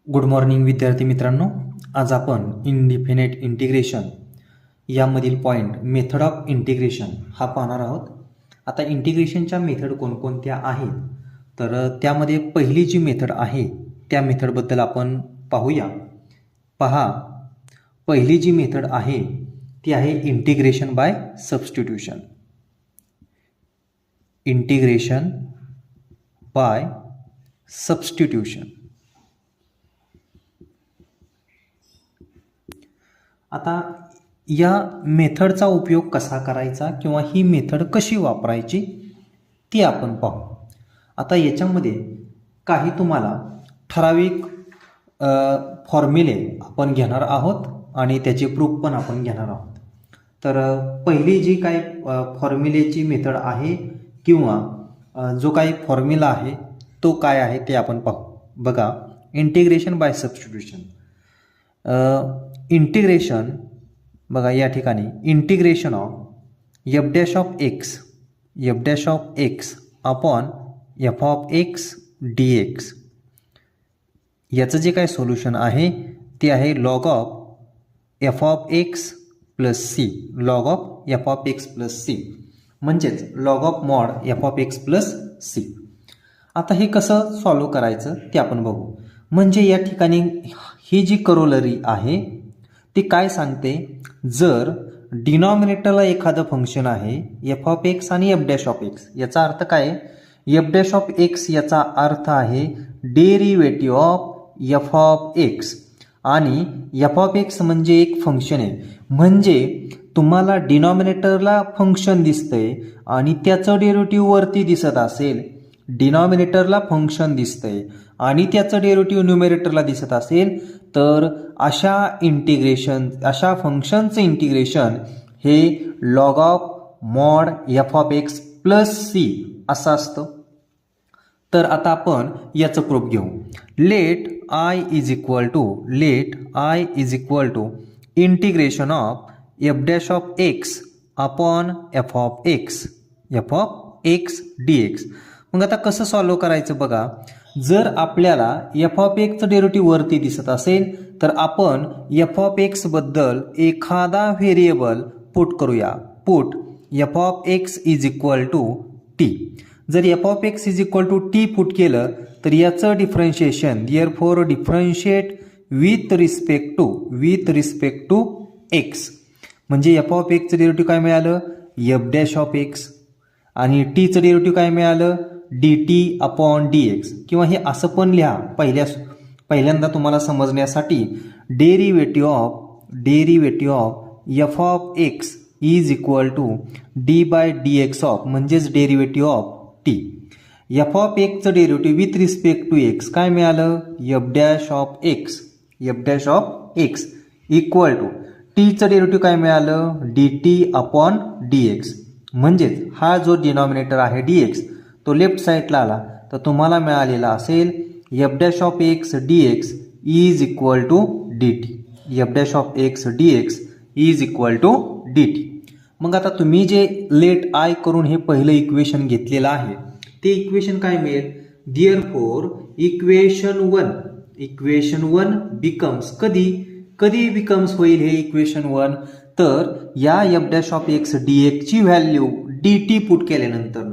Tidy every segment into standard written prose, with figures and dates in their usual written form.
Good morning विद्यार्थी मित्रांनो. आज आपण इनडिफिनिट इंटिग्रेशन यामधील पॉईंट मेथड ऑफ इंटिग्रेशन हा पाहणार आहोत. आता इंटिग्रेशनच्या मेथड कोणकोणत्या आहेत तर त्यामध्ये पहिली जी मेथड आहे त्या मेथडबद्दल आपण पाहूया. पहा, पहिली जी मेथड आहे ती आहे integration by substitution. Integration by substitution. आता या मेथडचा उपयोग कसा करायचा किंवा ही मेथड कशी वापरायची ती आपण पाहू. आता याच्यामध्ये काही तुम्हाला ठराविक फॉर्म्युले आपण घेणार आहोत आणि त्याची प्रूफ पण आपण घेणार आहोत. तर पहिली जी काही फॉर्म्युलेची मेथड आहे किंवा जो काही फॉर्म्युला आहे तो काय आहे ते आपण पाहू. बघा, इंटिग्रेशन बाय सबस्टिट्यूशन. इंटिग्रेशन बघा या ठिकाणी integration of f dash of x upon f of x d x. याचं जे काय सोल्युशन आहे ते आहे log of f of x plus c. Log of f of x plus c म्हणजेच log of mod f of x plus c. आता हे कसं सॉल्व करायचं ते आपण बघू. म्हणजे या ठिकाणी ही जी करोलरी आहे ती काय सांगते, जर डिनॉमिनेटरला एखादं फंक्शन आहे एफ ऑफ एक्स आणि एफ डॅश ऑफ एक्स, याचा अर्थ काय, एफ डॅश ऑफ एक्स याचा अर्थ आहे derivative of f of x आणि एफ ऑफ एक्स म्हणजे एक फंक्शन आहे. म्हणजे तुम्हाला डिनॉमिनेटरला फंक्शन दिसतंय आणि त्याचं डेरिव्हेटिव्ह वरती दिसत असेल, डिनॉमिनेटरला फंक्शन दिसतंय आणि त्याचं डेरिव्हेटिव्ह न्यूमरेटरला दिसत असेल, तर अशा फंक्शनचं इंटिग्रेशन हे log of mod f of x plus c असं असतं. तर आता आपण याचं प्रूफ घेऊ. Let I is equal to integration of f dash of x upon f of x d x. मग आता कसं सॉल्व्ह करायचं बघा. जर आपल्याला एफ ऑफ एक्सचं डेरिव्हेटिव्ह वरती दिसत असेल तर आपण एफ ऑफ एक्स बद्दल एखादा व्हेरिएबल पुट करूया. Put f of x is equal to t. जर f of x is equal to t put केलं तर याचं differentiation therefore differentiate with respect to x. म्हणजे एफ ऑफ एक्सचं डेरिव्हेटिव्ह काय मिळालं, एफ डॅश ऑफ एक्स, आणि टीचं डेरिव्हेटिव्ह काय मिळालं, d t upon d x. किंवा हे असं पण लिहा पहिल्यांदा तुम्हाला समजण्यासाठी, derivative of f of x is equal to d by d x of म्हणजेच derivative of t. F of एक्सचं derivative with respect to x काय मिळालं, f dash of x equal to टीचं डेरिव्हेटिव्ह काय मिळालं, d t upon d x. म्हणजेच हा जो डिनॉमिनेटर आहे डी एक्स तो लेफ्ट साईडला आला तर तुम्हाला मिळालेला असेल f dash of x d x is equal to d t. F dash of x d x is equal to d t. मग आता तुम्ही जे लेट आय करून हे पहिलं इक्वेशन घेतलेलं आहे ते इक्वेशन काय मिळेल, देअरफॉर इक्वेशन वन बिकम्स कधी बिकम्स होईल हे इक्वेशन वन, तर या f dash of x d एक्सची व्हॅल्यू डी टी पुट केल्यानंतर,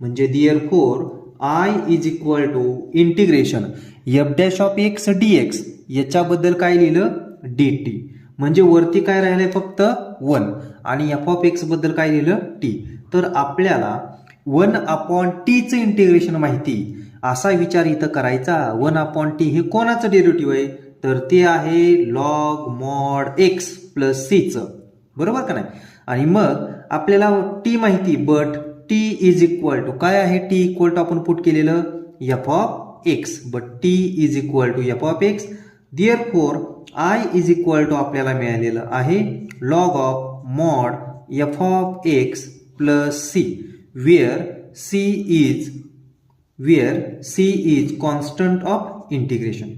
म्हणजे therefore I is equal to integration f dash of x d x याच्याबद्दल काय लिहिलं, डी टी. म्हणजे वरती काय राहिलंय फक्त 1 आणि एफ ऑफ एक्स बद्दल काय लिहिलं, टी. तर आपल्याला 1 अपॉन टीचं इंटिग्रेशन माहिती, असा विचार इथं करायचा. 1 अपॉन टी हे कोणाचं डेरिव्हेटिव्ह आहे, तर ते आहे लॉग मॉड एक्स प्लस सीचं, बरोबर का नाही. आणि मग आपल्याला टी माहिती, but t is equal to काय आहे, टी इक्वल टू आपण पुट केलेलं f of x, but t is equal to f of x. Therefore I is equal to आपल्याला मिळालेलं आहे log of mod f of x plus c, where c is constant of integration,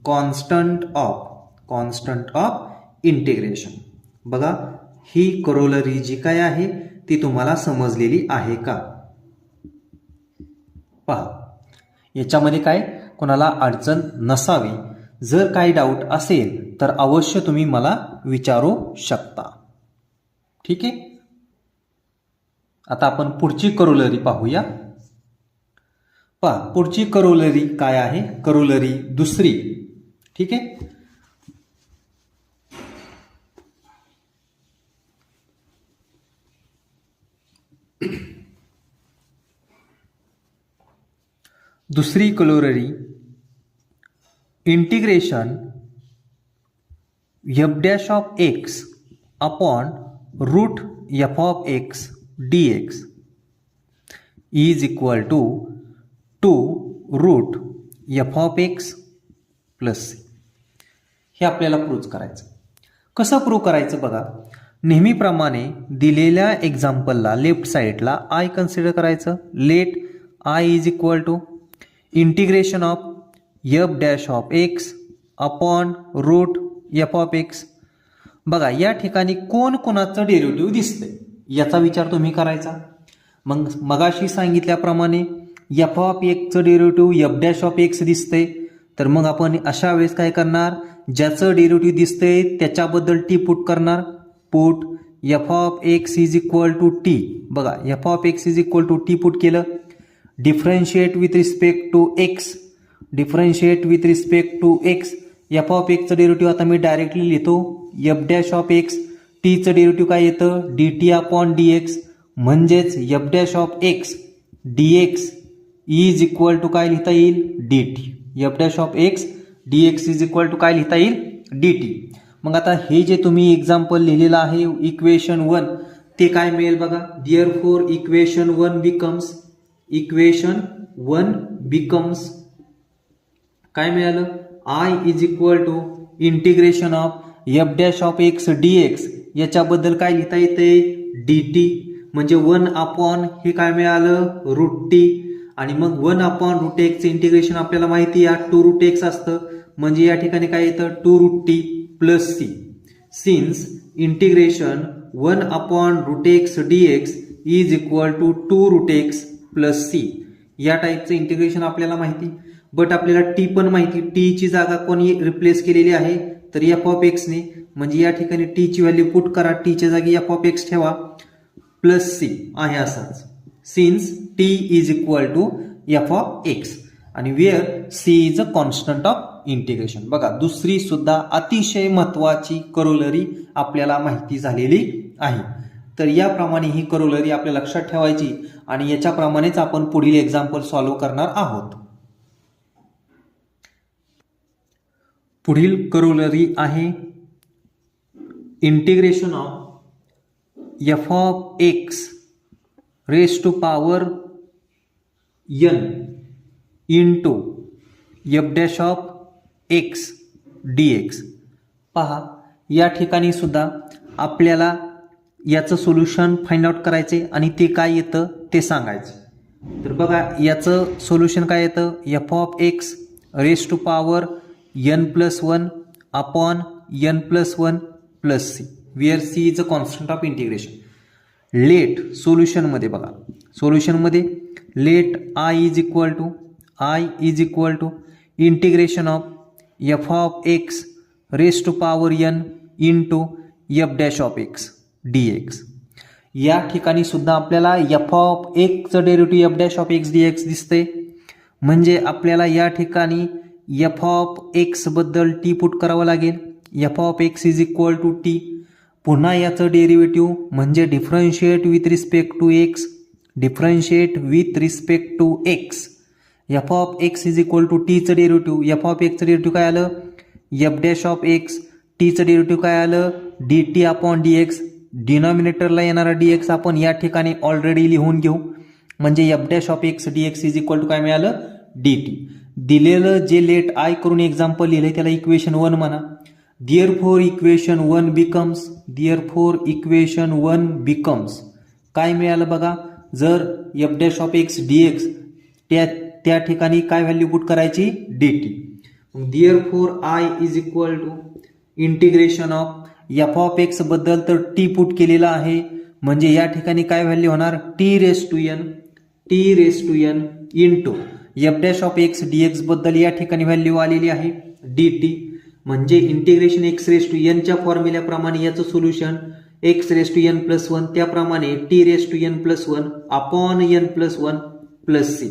constant of integration. बघा, ही corollary जी काय आहे ती तुम्हाला समजलेली आहे का, पहा. याच्यामध्ये काय कोणाला अडचण नसावी. जर काही डाऊट असेल तर अवश्य तुम्ही मला विचारू शकता. ठीक आहे. आता आपण पुढची करोलरी पाहूया. पहा पुढची करोलरी काय आहे. करोलरी दुसरी. ठीक आहे. दुसरी corollary integration f dash of x upon root f of x d x is equal to 2 root f of x plus c. हे आपल्याला प्रूव्ह करायचं. कसं प्रूव्ह करायचं बघा. नेहमीप्रमाणे दिलेल्या एक्झाम्पलला लेफ्ट साईडला आय कन्सिडर करायचं. Let I is equal to integration of f dash of x upon root f of x. बघा या ठिकाणी कोण कोणाचं डेरिव्हेटिव्ह दिसतंय याचा विचार तुम्ही करायचा. मग मगाशी सांगितल्याप्रमाणे एफ ऑफ एक्सचं derivative f dash of x दिसतंय. तर मग आपण अशा वेळेस काय करणार. ज्याचं डेरिव्हेटिव्ह दिसतंय त्याच्याबद्दल टी पुट करणार. Put f of x is equal to t. बघा f of x is equal to t put केलं. Differentiate with respect to x. Differentiate with respect to x. F of एक्सचं derivative आता मी directly लिहितो. F dash of x टीचं derivative काय येतं d t upon d x. म्हणजेच f dash of x d x is equal to काय लिहिता येईल D t. F dash of x d x is equal to काय लिहिता येईल डी टी. मग आता हे जे तुम्ही एक्झाम्पल लिहिलेलं आहे इक्वेशन 1 ते काय मिळेल बघा. देअरफॉर इक्वेशन 1 बिकम्स काय मिळालं. I is equal to integration of f dash of x d x. याच्याबद्दल काय लिहिता येते डी टी. म्हणजे 1 अपॉन हे काय मिळालं रूट टी. आणि मग 1 अपॉन रूट एक्स इंटिग्रेशन आपल्याला माहिती आहे 2 रूट एक्स असतं. म्हणजे या ठिकाणी काय येतं 2 root t plus c. Since integration 1 upon root x d x is equal to 2 root x plus c. या टाईपचं इंटिग्रेशन आपल्याला माहिती. बट आपल्याला टी पण माहिती. टीची जागा कोणी रिप्लेस केलेली आहे तर एफ ऑफ एक्सने. म्हणजे या ठिकाणी टीची व्हॅल्यू पुट करा. टीच्या जागी एफ ऑफ एक्स ठेवा प्लस सी आहे असाच. Since t is equal to f of x आणि where c is a constant of integration. बघा दुसरी सुद्धा अतिशय महत्वाची करोलरी आपल्याला माहिती झालेली आहे. तर याप्रमाणे ही करोलरी आपल्या लक्षात ठेवायची आणि याच्याप्रमाणेच आपण पुढील एक्झाम्पल सॉल्व्ह करणार आहोत. पुढील करोलरी आहे integration of f of x raise to power n into f dash of x d x. पहा या ठिकाणी सुद्धा आपल्याला याचं सोल्युशन फाइंड आउट करायचे आणि ते काय येतं ते सांगायचं. तर बघा याचं सोल्युशन काय येतं f of x raise to power n+1 upon n+1 plus c. Where c is a constant of integration. Let सोल्युशनमध्ये बघा सोल्युशनमध्ये let I is equal to integration of f of x raise to power n into f dash of x d x. या ठिकाणी सुद्धा आपल्याला f of एक्सचं derivative f dash of x d x दिसते. म्हणजे आपल्याला या ठिकाणी एफ ऑफ एक्स बद्दल टी पुट करावं लागेल. F of x is equal to t. पुन्हा याचं डेरिव्हेटिव्ह म्हणजे differentiate with respect to x. Differentiate with respect to x. F of x is equal to टीचं डेरिव्हेटिव्ह. एफ ऑफ एक्सचं derivative काय आलं एफ डॅश ऑफ एक्स. टीचं derivative काय आलं d t upon d x. डिनॉमिनेटरला येणारा डी एक्स आपण या ठिकाणी ऑलरेडी लिहून घेऊ. म्हणजे f dash of x d x is equal to काय मिळालं डी टी. दिलेलं जे लेट आय करून एक्झाम्पल लिहिलंय त्याला इक्वेशन 1 म्हणा. देअरफॉर इक्वेशन 1 बिकम्स काय मिळालं बघा. जर f dash of x d x त्या ठिकाणी काय व्हॅल्यू पुट करायची d t. Therefore I is equal to integration of f of x बद्दल तर टी पुट केलेला आहे. म्हणजे या ठिकाणी काय व्हॅल्यू होणार t raise to n into f dash of x d x बद्दल या ठिकाणी व्हॅल्यू आलेली आहे डी टी, म्हणजे इंटिग्रेशन एक्स रेस टू एनच्या फॉर्म्युल्याप्रमाणे याचं solution x raise to n plus one, त्याप्रमाणे t raise to n plus one upon n plus one plus c.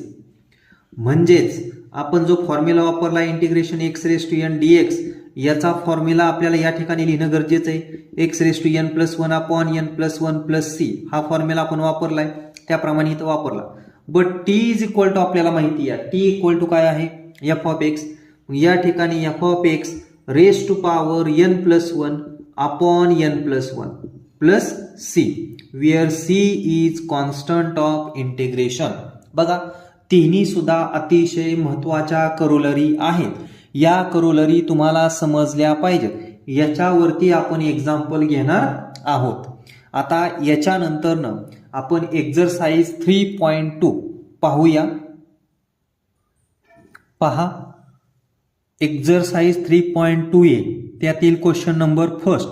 म्हणजेच आपण जो फॉर्म्युला वापरला integration x raise to n d x, याचा formula आपल्याला या ठिकाणी लिहिणं गरजेचं आहे. X raise to n plus one upon n plus one plus c हा फॉर्म्युला आपण वापरलाय, त्याप्रमाणे इथं वापरला. But t is equal to आपल्याला माहिती आहे, टी इक्वल टू काय आहे एफ ऑफ एक्स. या ठिकाणी f of x raise to power n plus one upon n plus one plus c, where c is constant of integration. बघा तिन्ही सुद्धा अतिशय महत्वाच्या करोलरी आहेत. या करोलरी तुम्हाला समजल्या पाहिजेत. याच्यावरती आपण एक्झाम्पल घेणार आहोत. आता याच्यानंतरनं आपण एक्झरसाइज 3.2 पाहूया. पहा एक्झरसाइज 3.2a त्यातील question number first,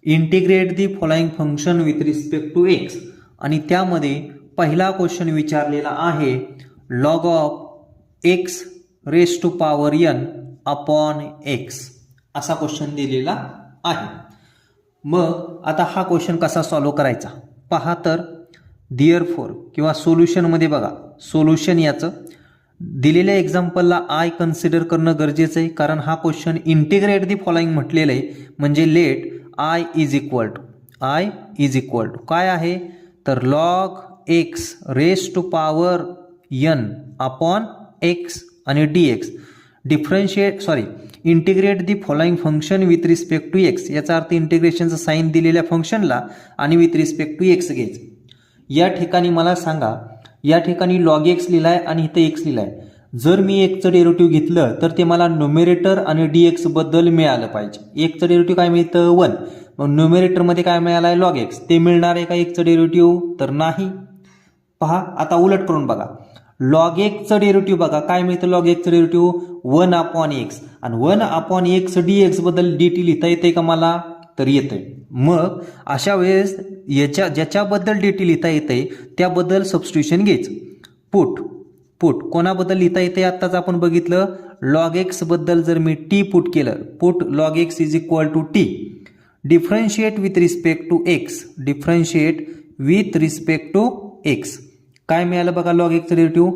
integrate the following function with respect to x. आणि त्यामध्ये पहिला क्वेश्चन विचारलेला आहे log of x raise to power n upon x, असा क्वेश्चन दिलेला आहे. मग आता हा क्वेश्चन कसा सॉल्व्ह करायचा पहा. तर देअरफॉर किंवा सोल्युशनमध्ये बघा, सोल्युशन याचं दिलेल्या एक्झाम्पलला आय कन्सिडर करणं गरजेचं आहे, कारण हा क्वेश्चन इंटिग्रेट दी फॉलोइंग म्हटलेलं आहे. म्हणजे let I is equal to काय आहे तर log x raise to power n upon x आणि d x integrate the following function with respect to x. याचा अर्थ इंटिग्रेशनचं साईन दिलेल्या फंक्शनला आणि विथ रिस्पेक्ट टू एक्स घ्यायचं. या ठिकाणी मला सांगा, या ठिकाणी लॉग एक्स लिहिलाय आणि इथं एक्स लिहिलाय. जर मी एक्सचं डेरिव्हेटिव्ह घेतलं तर ते मला न्युमेरेटर आणि डी एक्स बद्दल मिळालं पाहिजे. एक्सचं डेरिव्हेटिव्ह काय मिळतं 1, मग न्युमेरेटरमध्ये काय मिळालं आहे लॉग एक्स, ते मिळणार आहे का एक्सचं डेरिव्हेटिव्ह तर नाही. पहा आता उलट करून बघा, लॉग एक्सचं डेरिव्हेटिव्ह बघा काय मिळतं, लॉग एक्सचं डेरिव्हेटिव्ह 1 अपॉन एक्स, आणि 1 अपॉन एक्स डी एक्स बद्दल डी टी लिहिता येते का मला तर येते. मग अशा वेळेस ज्याच्याबद्दल डी टी लिहिता येते त्याबद्दल सबस्टिट्यूशन घ्यायचं. पुट कोणाबद्दल लिहिता येते आत्ताच आपण बघितलं, लॉग एक्स बद्दल जर मी टी पुट केलं, put log x is equal to t, differentiate with respect to x, काय मिळालं बघा लॉग एक्सचं derivative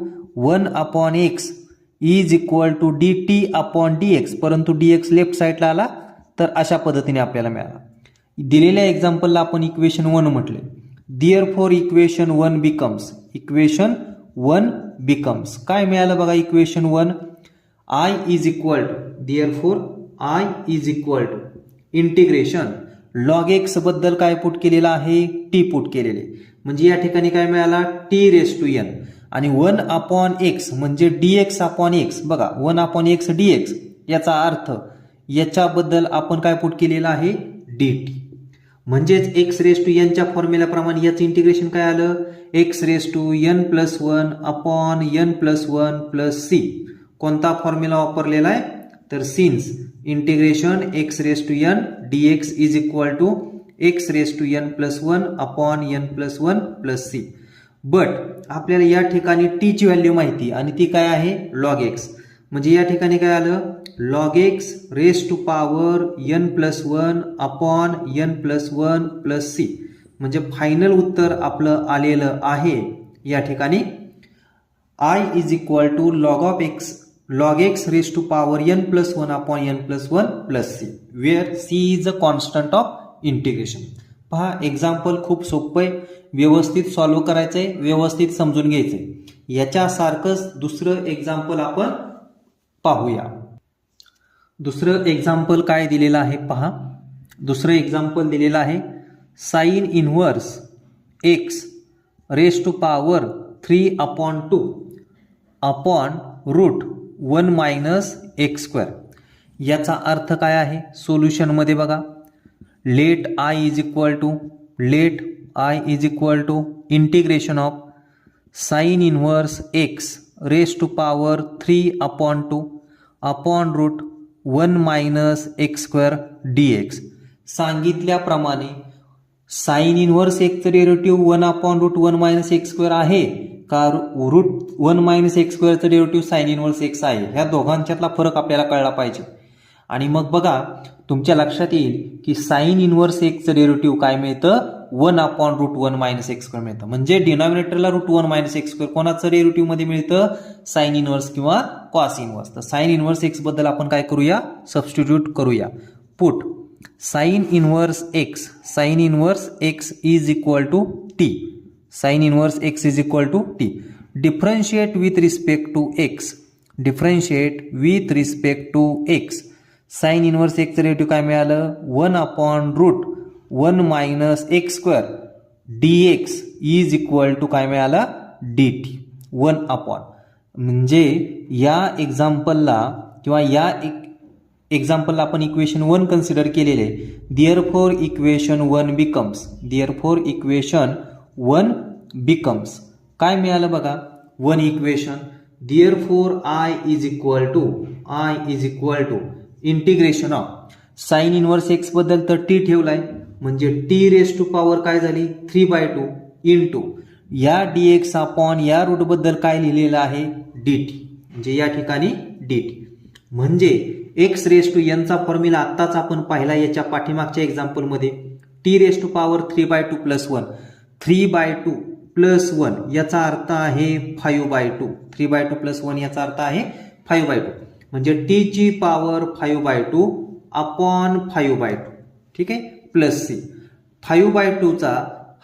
1 upon x is equal to d t upon d x, परंतु डी एक्स लेफ्ट साईडला आला तर अशा पद्धतीने आपल्याला मिळाला. दिलेल्या एक्झाम्पलला आपण इक्वेशन 1 म्हटले. देअरफॉर इक्वेशन 1 बिकम्स काय मिळालं बघा equation 1, I is equal to integration log x बद्दल काय पुट केलेलं आहे टी पुट केलेले, म्हणजे या ठिकाणी काय मिळाला टी रेस टू एन, आणि 1 अपॉन एक्स म्हणजे डी एक्स अपॉन एक्स. बघा 1 अपॉन एक्स डी एक्स, याचा अर्थ याच्याबद्दल आपण काय पुट केलेलं आहे डी टी. म्हणजेच एक्स रेस टू एनच्या फॉर्म्युल्याप्रमाणे याचं इंटिग्रेशन काय आलं x raise to n plus one upon n plus one plus c. कोणता फॉर्म्युला वापरलेला आहे तर since integration x raise to n d x is equal to x raise to n plus one upon n plus one plus c. But आपल्याला या ठिकाणी T ची value माहिती आणि ती काय आहे लॉग एक्स, म्हणजे या ठिकाणी काय आलं log x raise to power n plus one upon n plus one plus c. म्हणजे फायनल उत्तर आपलं आलेलं आहे या ठिकाणी I is equal to log x raise to power n plus one upon n plus one plus c, where c is a constant of integration. पहा example खूप सोपं आहे, व्यवस्थित सॉल्व्ह करायचंय, व्यवस्थित समजून घ्यायचंय. याच्यासारखंच दुसरं एक्झाम्पल आपण पाहूया. दुसरं एक्झाम्पल काय दिलेलं आहे पहा. दुसरं एक्झाम्पल दिलेलं आहे sine inverse x raise to power 3 upon 2 upon root 1 minus x square. याचा अर्थ काय आहे सोल्युशनमध्ये बघा, let I is equal to integration of sine inverse x raise to power 3 upon 2 upon root 1 minus x square d x. सांगितल्याप्रमाणे sine inverse एक्सचं derivative 1 upon root 1 minus x square आहे, का √1-x² derivative sign inverse x आहे. ह्या दोघांच्यातला फरक आपल्याला कळला पाहिजे. आणि मग बघा तुमच्या लक्षात येईल की साइन इनव्हर्स एक्सचं डेरिव्हेटिव्ह काय मिळतं, 1/√1 - x² म्हणजे डिनॉमिनेटरला √1 - x² कोणाचं डेरिव्हेटिव्ह मध्ये मिळतं, साइन इनव्हर्स किंवा कॉस इनव्हर्स. तर साइन इनव्हर्स एक्स बद्दल आपण काय करूया, सबस्टिट्यूट करूया. Put sine inverse x is equal to t. Sine inverse x is equal to t. Differentiate with respect to x. Sine inverse एक्सचं डेरिव्हेटिव्ह काय मिळालं, 1/√1 - x² dx is equal to काय मिळालं, dt. 1 म्हणजे या एक्झाम्पलला किंवा या एक्झाम्पलला आपण इक्वेशन 1 कन्सिडर केलेले. देअरफॉर इक्वेशन 1 बिकम्स काय मिळालं बघा, 1 equation. Therefore I is equal to integration of sine inverse x बद्दल तर टी ठेवलाय म्हणजे t⁻⁴ काय झाली, 3/2 इंटू या dx अपॉन या रूट बद्दल काय लिहिलेलं आहे, dt. म्हणजे या ठिकाणी dt म्हणजे x⁻n चा फॉर्म्युला आत्ताच आपण पाहिला याच्या पाठीमागच्या एक्झाम्पल मध्ये. t⁻³ 3/2 + 1 3/2 + 1 याचा अर्थ आहे 5/2. 3/2 + 1 याचा अर्थ आहे 5/2 म्हणजे t ची पॉवर 5/2 अपॉन 5/2. ठीक आहे, प्लस c. 5/2 चा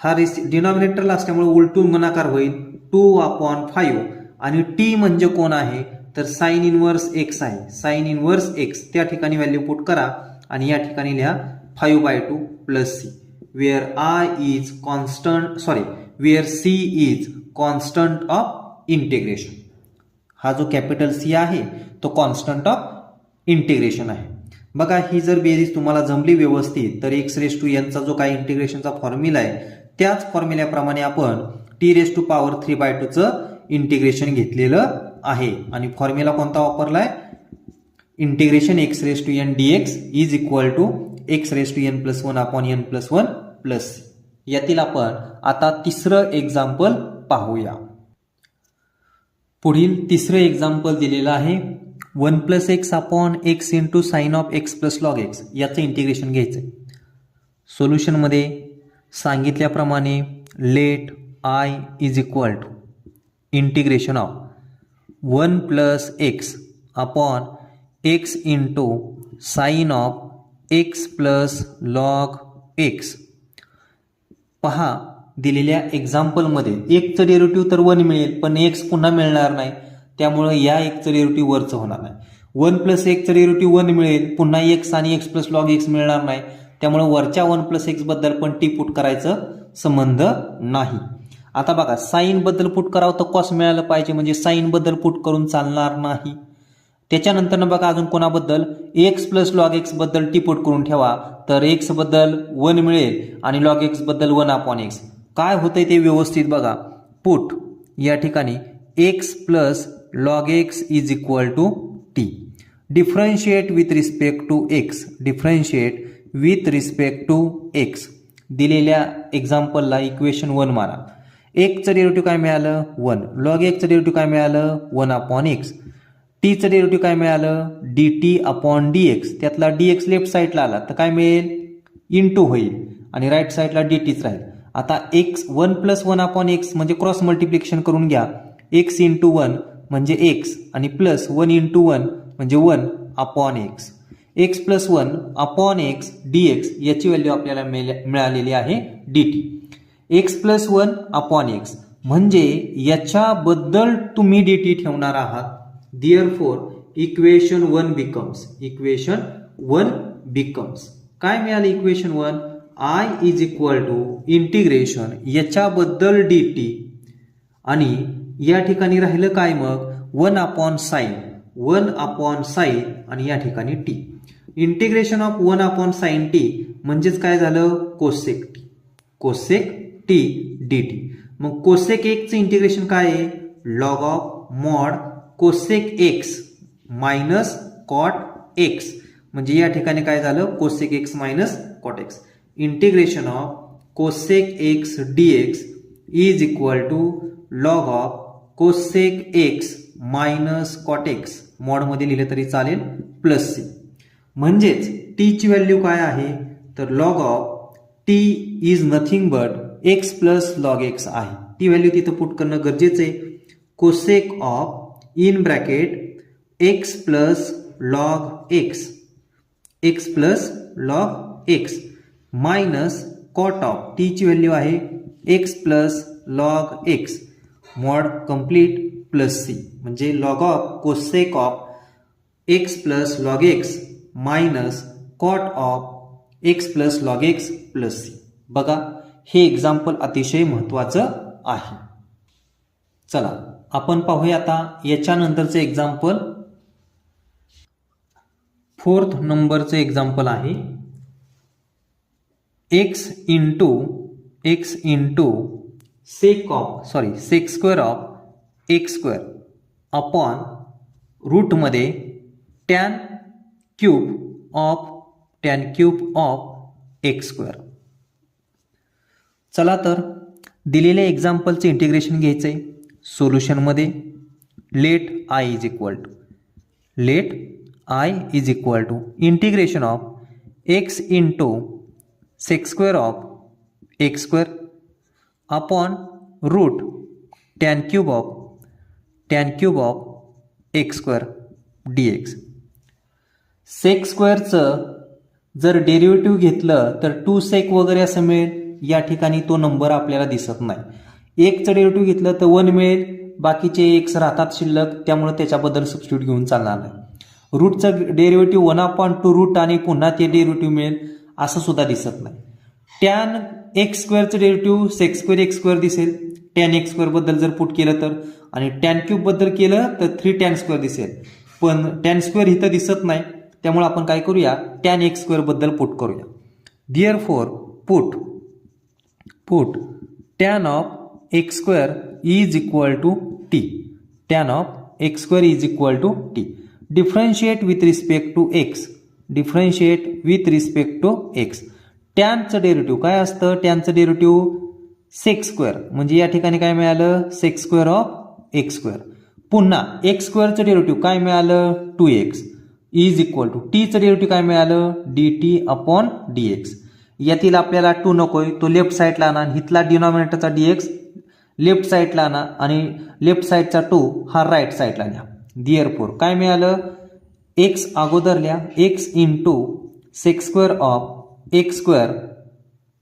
हा डिनॉमिनेटरला असल्यामुळे उलटून गुणाकार होईल 2/5 आणि t म्हणजे कोण आहे तर साइन इनव्हर्स एक्स आहे. साइन इनव्हर्स एक्स त्या ठिकाणी व्हॅल्यू पुट करा आणि या ठिकाणी लिहा 5/2 + c where c is constant of integration. हा जो कॅपिटल C आहे तो कॉन्स्टंट ऑफ इंटिग्रेशन आहे. बघा ही जर बेरीज तुम्हाला जमली व्यवस्थित तर x⁻n चा जो काही इंटिग्रेशनचा फॉर्म्युला आहे त्याच फॉर्म्युल्याप्रमाणे आपण t⁻³ चं इंटिग्रेशन घेतलेलं आहे. आणि फॉर्म्युला कोणता वापरलाय, integration x⁻n dx is equal to x⁻n + 1/n + 1 + c. यातील आपण आता तिसरं एक्झाम्पल पाहूया. पुढील तिसरं एक्झाम्पल दिलेलं आहे 1 + x/x × sin of x + log x याचं इंटिग्रेशन घ्यायचं. सोल्युशनमध्ये सांगितल्याप्रमाणे let I is equal to integration of 1 + x upon x × sin of x + log x. पहा दिलेल्या एक्झाम्पलमध्ये एक्सचं डेरिव्हेटिव्ह तर 1 मिळेल पण x पुन्हा मिळणार नाही त्यामुळे या एक्सचं डेरिव्हेटिव्ह वरचं होणार नाही. 1 + x चं डेरिव्हेटिव्ह 1 मिळेल पुन्हा x आणि x + log x मिळणार नाही त्यामुळे वरच्या 1 + x बद्दल पण t पुट करायचं संबंध नाही. आता बघा साइन बद्दल पुट करावं तर कॉस मिळालं पाहिजे म्हणजे साइन बद्दल पुट करून चालणार नाही. त्याच्यानंतर बघा अजून कोणाबद्दल x + log x बद्दल टी पुट करून ठेवा तर x बद्दल 1 मिळेल आणि log x बद्दल 1/x. काय होतंय ते व्यवस्थित बघा. पुट या ठिकाणी x + log x is equal to t. Differentiate with respect to x. दिलेल्या एक्झाम्पलला इक्वेशन 1 मारा. x चं डेरिव्हेटिव्ह काय मिळालं 1, log x चं डेरिव्हेटिव्ह काय मिळालं 1/x. t चं डेरिव्हेटिव्ह काय मिळालं dt/dx. त्यातला dx लेफ्ट साईडला आला तर काय मिळेल इंटू होईल आणि राईट साईडला dtच राहील. आता x 1 + 1/x म्हणजे क्रॉस मल्टिप्लिकेशन करून घ्या. x × 1 म्हणजे x आणि प्लस 1 × 1 म्हणजे 1/x. x + 1/x dx याची व्हॅल्यू आपल्याला मिळालेली आहे dt. x + 1/x म्हणजे याच्याबद्दल तुम्ही dt ठेवणार आहात. Therefore इक्वेशन 1 बिकम्स काय मिळालं equation 1 I is equal to integration याच्याबद्दल dt आणि या ठिकाणी राहिलं काय मग 1/sin आणि या ठिकाणी t. Integration of 1/sin t म्हणजेच काय झालं कोसेक t dt. मग कोसेक 1 चं इंटिग्रेशन काय आहे log of mod cosec x minus cot x म्हणजे या ठिकाणी काय झालं cosec x minus cot x. Integration of cosec x dx is equal to log of cosec x minus cot x मॉडमध्ये लिहिले तरी चालेल प्लस सी. म्हणजेच टीची व्हॅल्यू काय आहे तर log of t is nothing but x plus log x आहे. ती व्हॅल्यू तिथं पुट करणं गरजेचं आहे. Cosec of in bracket x plus log x, x plus log x minus cot of टीची व्हॅल्यू आहे x plus log x mod complete plus c. म्हणजे log of cosec of x plus log x minus cot of x plus log x plus c. बघा हे example अतिशय महत्वाचं आहे. चला आपण पाहूया आता याच्यानंतरचे एक्झाम्पल. 4th नंबरचे एक्झाम्पल आहे x into sec square of x square upon रूटमध्ये tan cube of x square. चला तर दिलेल्या एक्झाम्पलचे इंटिग्रेशन घ्यायचं आहे. सोल्युशनमध्ये let I is equal to integration of x into sec square of x square upon root tan cube of x square d x. Sec स्क्वेअरचं जर डेरिव्हेटिव्ह घेतलं तर 2 सेक वगैरे असं मिळेल. या ठिकाणी तो नंबर आपल्याला दिसत नाही. एकचं डेरिव्हेटिव्ह घेतलं तर 1 मिळेल, बाकीचे एक्स राहतात शिल्लक, त्यामुळे त्याच्याबद्दल सबस्टिट्यूट घेऊन चालणार नाही. रूटचं डेरिव्हेटिव्ह 1/2 रूट आणि पुन्हा ते डेरिव्हेटिव्ह मिळेल असं सुद्धा दिसत नाही. टॅन एक्स स्क्वेअरचं derivative sec square x square दिसेल टॅन एक्स स्क्वेअर बद्दल जर पुट केलं तर, आणि टॅन क्यूब बद्दल केलं तर 3 टॅन स्क्वेअर दिसेल. पण टॅन स्क्वेअर इथं दिसत नाही, त्यामुळे आपण काय करूया टॅन एक्स स्क्वेअर बद्दल पुट करूया. Therefore put tan of x square is equal to t. Tan of x square is equal to t. Differentiate with respect to x. टॅनचं डेरिव्हेटिव्ह काय असतं, टॅनचं डेरिव्हेटिव्ह सेक स्क्वेअर, म्हणजे या ठिकाणी काय मिळालं sec square of x square. पुन्हा x स्क्वेअरचं डेरिव्हेटिव्ह काय मिळालं 2x इज इक्वल टू टीचं डेरिव्हेटिव्ह काय मिळालं dt अपॉन dx. यातील आपल्याला 2 नकोय, तो लेफ्ट साईडला आणा. इथला डिनॉमिनेटरचा dx लेफ्ट साईडला आणा आणि लेफ्ट साईडचा 2 हा राईट साईडला न्या. देअरफॉर काय मिळालं एक्स अगोदर लिहा x into sec square of x square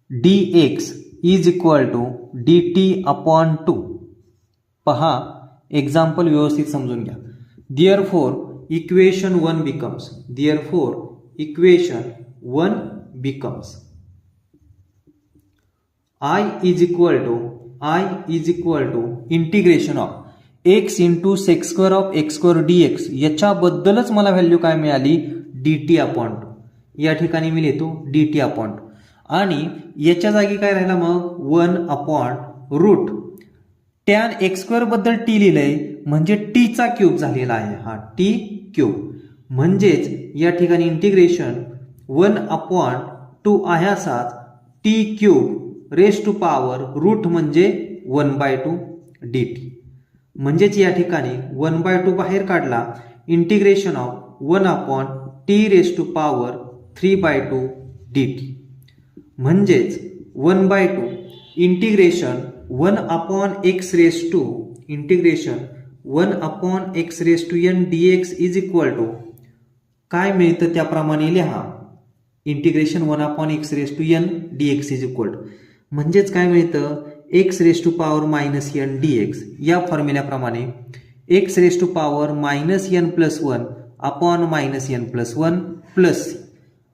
dx is equal to dt upon 2. पहा एक्झाम्पल व्यवस्थित समजून घ्या. Therefore equation 1 becomes I is equal to integration of x into sec square of x square dx. याच्याबद्दलच मला value काय मिळाली dt upon 2. या ठिकाणी मी लिहितो dt अपॉन 2 आणि याच्या जागी काय राहिला मग 1 upon root tan x square बद्दल टी लिहिलंय म्हणजे टीचा क्यूब झालेला आहे हा टी क्यूब. म्हणजेच या ठिकाणी इंटिग्रेशन 1 अपॉन 2 आहे असाच t cube raise to power root म्हणजे 1/2 dt. म्हणजेच या ठिकाणी 1/2 बाहेर काढला integration of 1 upon t raise to power 3/2 dt. म्हणजेच 1/2 integration 1 upon x raise to integration 1 upon x raise to n dx is equal to काय मिळतं त्याप्रमाणे लिहा integration 1 upon x raise to n dx is equal to. म्हणजेच काय मिळतं x raise to power minus n dx. या फॉर्म्युल्याप्रमाणे x raise to power minus n plus 1 upon minus n plus 1 plus c.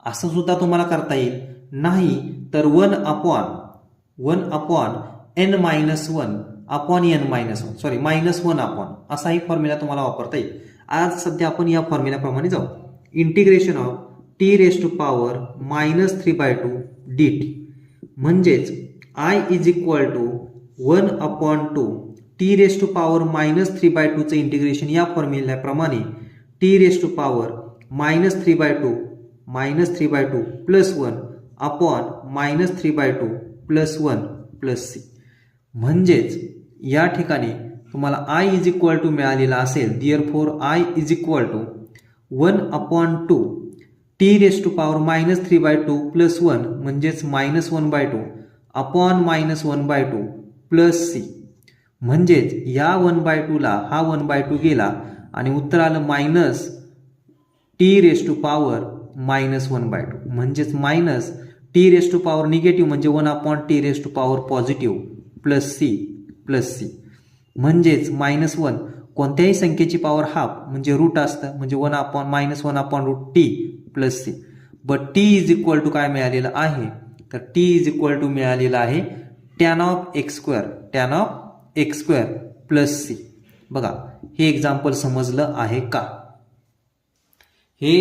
असं सुद्धा तुम्हाला करता येईल. नाही तर 1 upon n minus 1 upon n minus 1 sorry minus 1 upon असाही फॉर्म्युला तुम्हाला वापरता येईल. आज सध्या आपण या फॉर्म्युल्याप्रमाणे जाऊ. Integration of t raise to power minus 3/2 dt. म्हणजेच I is equal to 1 upon 2 t raise to power minus 3/2 चं इंटिग्रेशन या फॉर्म्युल्याप्रमाणे t raise to power minus 3/2 plus 1 upon minus 3/2 plus 1 plus c. म्हणजेच या ठिकाणी तुम्हाला आय इज इक्वल टू मिळालेला असेल, therefore I is equal to 1/2 t raise to power -3/2 plus 1 म्हणजेच -1/2 अपॉन -1/2 प्लस सी. म्हणजेच या 1/2 ला हा 1/2 गेला आणि उत्तर आलं minus t raise to power -1/2. म्हणजेच minus t raise to power negative म्हणजे 1/t raise to power positive plus c. म्हणजेच -1 कोणत्याही संख्येची पॉवर हाफ म्हणजे रूट असतं, म्हणजे 1/-1/√t plus c. But t is equal to काय मिळालेलं आहे, तर टी इज इक्वल टू मिळालेलं आहे tan of x² plus c. बघा हे एक्झाम्पल समजलं आहे का? हे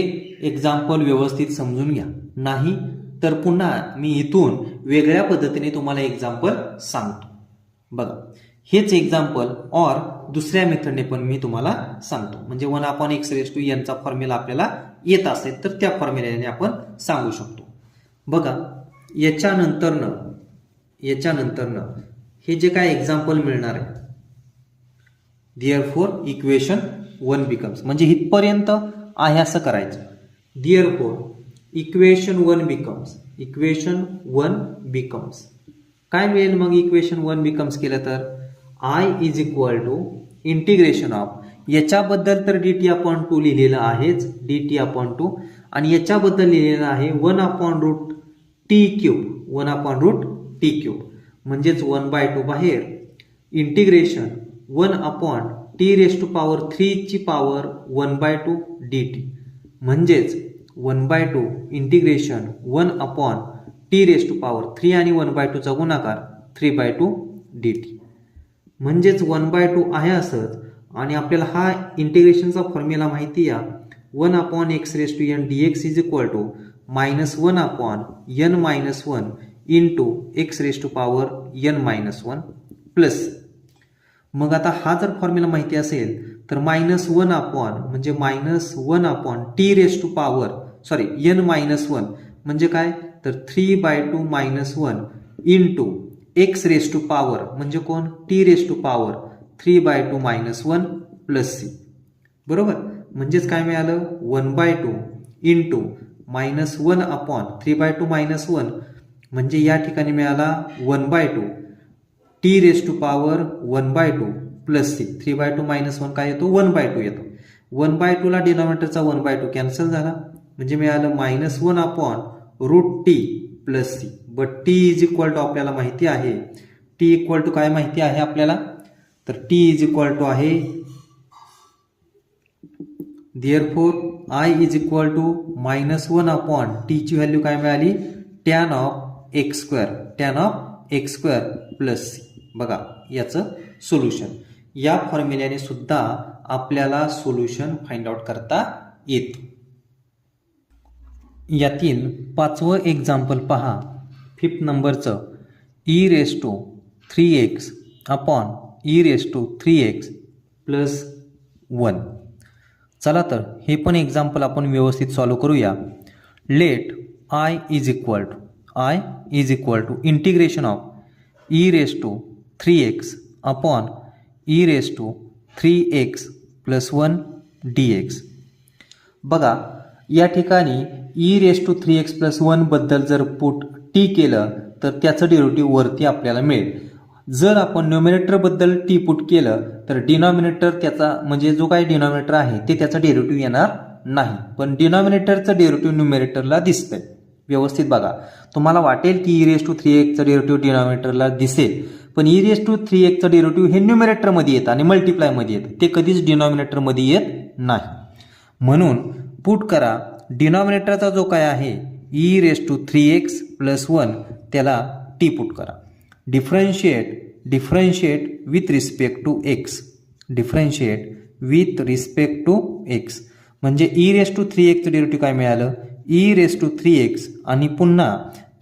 एक्झाम्पल व्यवस्थित समजून घ्या, नाही तर पुन्हा मी इथून वेगळ्या पद्धतीने तुम्हाला एक्झाम्पल सांगतो. बघा हेच एक्झाम्पल और दुसऱ्या मेथडने पण मी तुम्हाला सांगतो. म्हणजे 1/x⁴n चा फॉर्म्युला आपल्याला येत असेल तर त्या फॉर्म्युल्याने आपण सांगू शकतो. बघा याच्यानंतरनं हे जे काय एक्झाम्पल मिळणार आहे, देअरफॉर इक्वेशन 1 बिकम्स, म्हणजे इथपर्यंत आहे असं करायचं. देअरफॉर इक्वेशन 1 बिकम्स काय मिळेल मग इक्वेशन 1 बिकम्स केलं तर I is equal to integration of, याच्याबद्दल तर dt/2 लिहिलेलं आहेच, dt/2, आणि याच्याबद्दल लिहिलेलं आहे 1/√t³, म्हणजेच 1/2 बाहेर integration 1/t raise to power 3 ची पॉवर 1/2 dt, म्हणजेच 1/2 integration 1/t raise to power 3 आणि 1/2 चा गुणाकार 3/2 dt. म्हणजेच 1/2 आहे असंच, आणि आपल्याला हा इंटिग्रेशनचा फॉर्म्युला माहिती आहे 1/x⁴n dx is equal to -1/n-1 into x⁴n-1 plus. मग आता हा जर फॉर्म्युला माहिती असेल तर -1 म्हणजे -1/t raise to power n-1 म्हणजे काय, तर 3/2 -1 इंटू x⁴ म्हणजे कोण, t raise to power 3/2 -1 plus c. बरोबर, म्हणजेच काय मिळालं 1/2 इंटू -1/3/2 -1 म्हणजे या ठिकाणी मिळाला 1/2 t raise to power 1/2 plus c. 3/2 -1 काय येतो, 1/2 येतो. 1/2 ला डिनॉमिनेटरचा 1/2 कॅन्सल झाला, म्हणजे मिळालं -1/√t plus c. But t is equal to आपल्याला माहिती आहे, t इक्वल टू काय माहिती आहे आपल्याला, तर t इज इक्वल टू आहे, therefore I is equal to -1/t ची व्हॅल्यू काय मिळाली, tan of x² plus c. बघा याचं सोल्युशन या फॉर्म्युल्याने सुद्धा आपल्याला सोल्युशन फाइंड आउट करता येते. यातील 5वं एक्झाम्पल पहा, 5th नंबरचं e⁴x/e⁴x प्लस 1. चला तर हे पण एक्झाम्पल आपण व्यवस्थित सॉल्व करूया. Let I is equal to integration of e⁴x/e⁴x plus 1 dx. बघा या ठिकाणी e⁴x प्लस 1 बद्दल जर पुट t केलं तर त्याचं डेरिव्हेटिव्ह वरती आपल्याला मिळेल. जर आपण न्यूमरेटर बद्दल t पुट केलं तर डिनॉमिनेटर त्याचा म्हणजे जो काही डिनॉमिनेटर आहे ते त्याचा डेरिव्हेटिव्ह येणार नाही, पण डिनॉमिनेटरचं डेरिव्हेटिव्ह न्यूमरेटरला दिसतंय. व्यवस्थित बघा, तुम्हाला वाटेल की e⁴x चं डेरिव्हेटिव्ह डिनॉमिनेटरला दिसेल, पण e⁴x चं डेरिव्हेटिव्ह हे न्यूमरेटरमध्ये येतं आणि मल्टिप्लायमध्ये येतं, ते कधीच डिनॉमिनेटरमध्ये येत नाही. म्हणून पुट करा डिनॉमिनेटरचा जो काय आहे e⁴x प्लस 1 त्याला t पुट करा. Differentiate with respect to x, म्हणजे e⁴x चं डेरिव्हेटिव्ह काय मिळालं, e⁴x आणि पुन्हा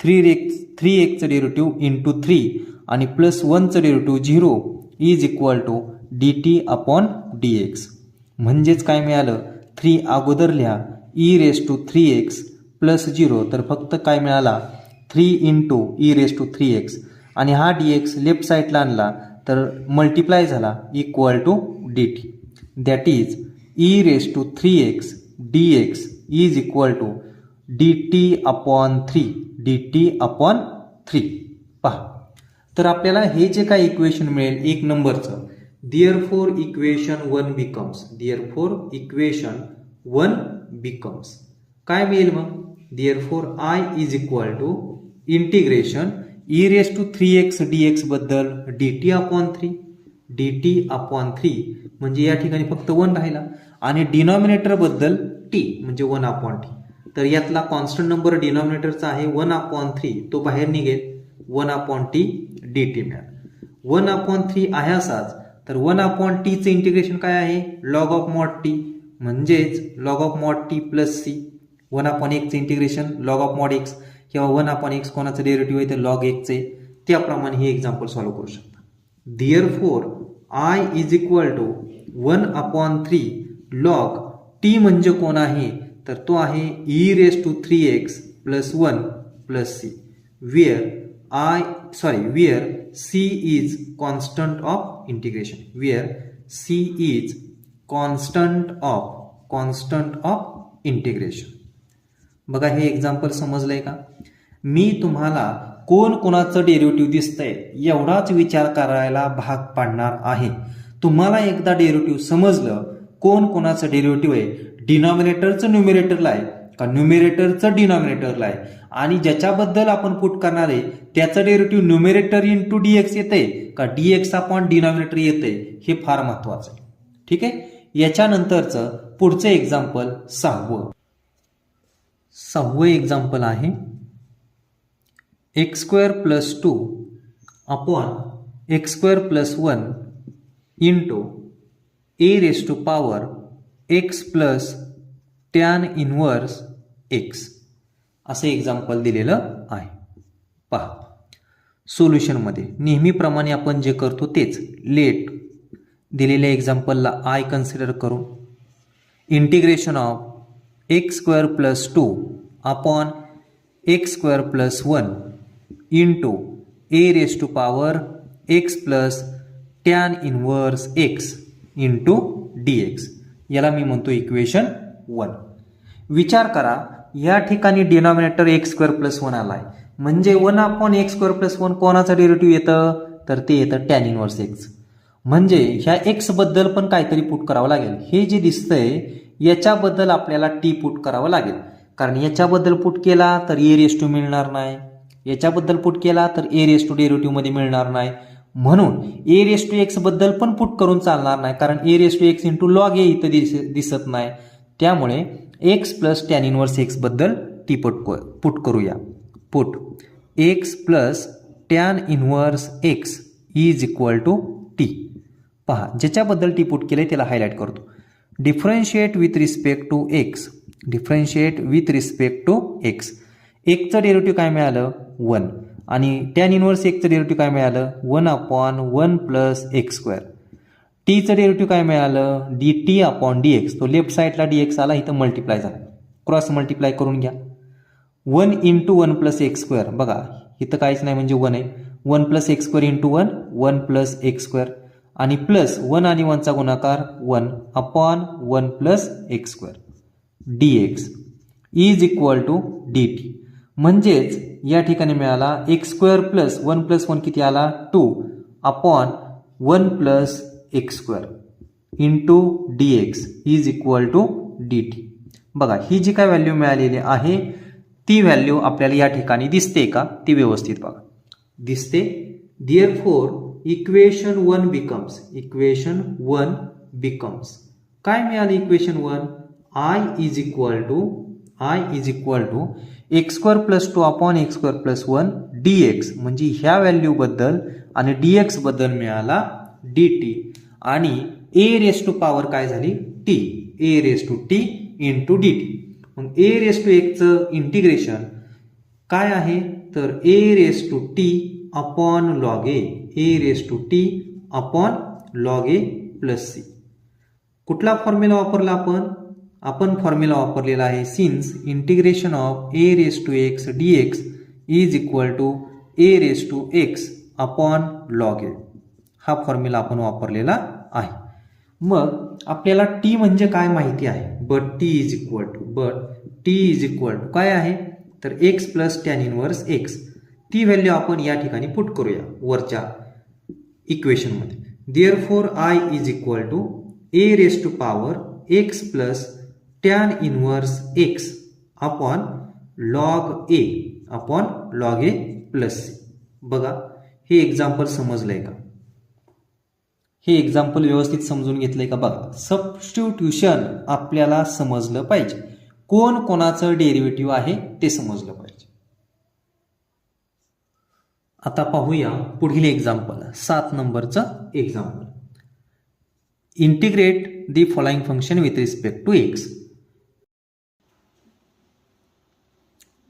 3x चं डेरिव्हेटिव्ह इंटू 3 आणि प्लस 1 चं derivative 0 is equal to dt/dx. म्हणजेच काय मिळालं, 3 अगोदर लिहा, e⁴x प्लस 0 तर फक्त काय मिळाला 3 इंटू e⁴x आणि हा dx लेफ्ट साईडला आणला तर मल्टिप्लाय झाला equal to d t. That is e raise to 3x dx is equal to d t upon 3 d t upon 3. पहा, तर आपल्याला हे जे काही इक्वेशन मिळेल एक नंबरचं, therefore equation 1 becomes, therefore equation 1 becomes काय मिळेल मग, therefore I is equal to integration e raise to 3x dx बद्दल dt अपॉन 3 dt अपॉन 3 म्हणजे या ठिकाणी फक्त 1 राहिला आणि डिनॉमिनेटर बद्दल t म्हणजे 1 अपॉन t. तर यातला कॉन्स्टंट नंबर डिनॉमिनेटरचा आहे 1 अपॉन 3, तो बाहेर निघेल 1 अपॉन टी dt मिळाल. 1 अपॉन 3 आहे असाच, तर 1 अपॉन टी चे इंटिग्रेशन काय आहे, लॉग ऑफ मॉड टी म्हणजेच log of mod t plus c. 1 upon एक्सचे integration log of mod x किंवा 1 अपॉन एक्स कोणाचं डेरिव्हेटिव्ह आहे तर लॉग एक्सचे. त्याप्रमाणे हे एक्झाम्पल सॉल्व्ह करू शकता. therefore I is equal to 1 upon 3 log t म्हणजे कोण आहे तर तो आहे e raise to 3x plus 1 plus c, where c is constant of integration, where c is constant of integration. बघा हे एक्झाम्पल समजलंय का. मी तुम्हाला कोण कोणाचं डेरिव्हेटिव्ह दिसतंय एवढाच विचार करायला भाग पाडणार आहे. तुम्हाला एकदा डेरिव्हेटिव्ह समजलं कोण कोणाचं डेरिव्हेटिव्ह आहे, डिनॉमिनेटरचं न्यूमिरेटरला आहे का न्यूमिरेटरचं डिनॉमिनेटरला आहे, आणि ज्याच्याबद्दल आपण पुट करणार आहे त्याचं डेरिव्हेटिव्ह न्यूमिरेटर इंटू डीएक्स येते का डीएक्स अपॉन डिनॉमिनेटर येते, हे फार महत्वाचं आहे. ठीक आहे. याच्यानंतरचं पुढचं एक्झाम्पल सहावं एक्झाम्पल आहे x square plus 2 upon x square plus 1 into a raise to power x plus tan inverse x असे एक्झाम्पल दिलेलं आहे. पहा सोल्युशनमध्ये नेहमीप्रमाणे आपण जे करतो तेच, लेट दिलेल्या एक्झाम्पलला आय कन्सिडर करू. Integration of x square plus 2 upon x square plus 1 into a raise to power x plus tan inverse x into d x, याला मी म्हणतो इक्वेशन 1. विचार करा या ठिकाणी डिनॉमिनेटर एक्स स्क्वेअर प्लस 1 आलाय म्हणजे 1 अपॉन एक्स स्क्वेअर प्लस 1 कोणाचं डेरिव्हेटिव्ह येतं तर ते येतं टॅन इनवर्स एक्स. म्हणजे ह्या एक्स बद्दल पण काहीतरी पुट करावं लागेल. हे जे दिसतंय याच्याबद्दल आपल्याला टी पुट करावं लागेल, कारण याच्याबद्दल पुट केला तर ए रेस टू मिळणार नाही, याच्याबद्दल पुट केला तर ए रेस टू डेरिव्हेटिव्ह मध्ये मिळणार नाही. म्हणून ए रेस टू एक्स बद्दल पण पुट करून चालणार नाही, कारण a raise to x into log a इथं दिसत नाही. त्यामुळे x plus tan inverse x बद्दल टी पुट करूया. Put x plus tan inverse x is equal to t. पहा ज्याच्याबद्दल टी पुट केलंय त्याला हायलाइट करतो. Differentiate with respect to x, differentiate with respect to x. एक्सचं डेरिव्हेटिव्ह काय मिळालं 1 आणि टॅन इनवर्स एक्सचं डेरिव्हेटिव्ह काय मिळालं 1 अपॉन 1 प्लस एक्स स्क्वेअर. टीचं डेरिव्हेटिव्ह काय मिळालं d t upon d x, तो लेफ्ट साईडला डी एक्स आला इथं मल्टिप्लाय झाला, क्रॉस मल्टिप्लाय करून घ्या. 1 इंटू 1 प्लस एक्स स्क्वेअर, बघा इथं काहीच नाही म्हणजे 1 आहे, 1 plus x square into 1 1 plus x square आणि प्लस 1 आणि 1चा गुणाकार 1 upon 1 plus x square d x is equal to d t. म्हणजेच या ठिकाणी मिळाला एक्स स्क्वेअर प्लस 1 प्लस 1 किती आला 2 upon 1 plus x square into d x is equal to d t. बघा ही जी काय व्हॅल्यू मिळालेली आहे ती व्हॅल्यू आपल्याला या ठिकाणी दिसते का, ती व्यवस्थित बघा दिसते. therefore equation 1 becomes, equation 1 becomes काय मिळालं equation 1, I is equal to x square plus 2 upon x square plus 1 d x, म्हणजे ह्या व्हॅल्यू बद्दल आणि डी एक्स बद्दल मिळाला डी टी आणि ए रेस टू पॉवर काय झाली t, a raise to t into d t. मग ए रेस टू एक्सचं इंटिग्रेशन काय आहे तर a raise to t upon log a, a raise to t upon log a plus c. कुठला formula वापरला आपण फॉर्म्युला वापरलेला आहे since integration of a raise to x d x is equal to a raise to x upon log a. हा formula आपण वापरलेला आहे. मग आपल्याला टी म्हणजे काय माहिती आहे. But t is equal to काय आहे तर x plus tan inverse x. ती व्हॅल्यू आपण या ठिकाणी पुट करूया वरच्या इक्वेशनमध्ये. Therefore I is equal to a raise to power x plus tan inverse x upon log a plus c. बघा हे एक्झाम्पल समजलंय का. हे एक्झाम्पल व्यवस्थित समजून घेतलंय का. बघा सबस्टिट्यूशन आपल्याला समजलं पाहिजे. कोण कोणाचं डेरिव्हेटिव्ह आहे ते समजलं पाहिजे. आता पाहूया पुढील एक्झाम्पल 7 नंबरचं example. Integrate the following function with respect to x.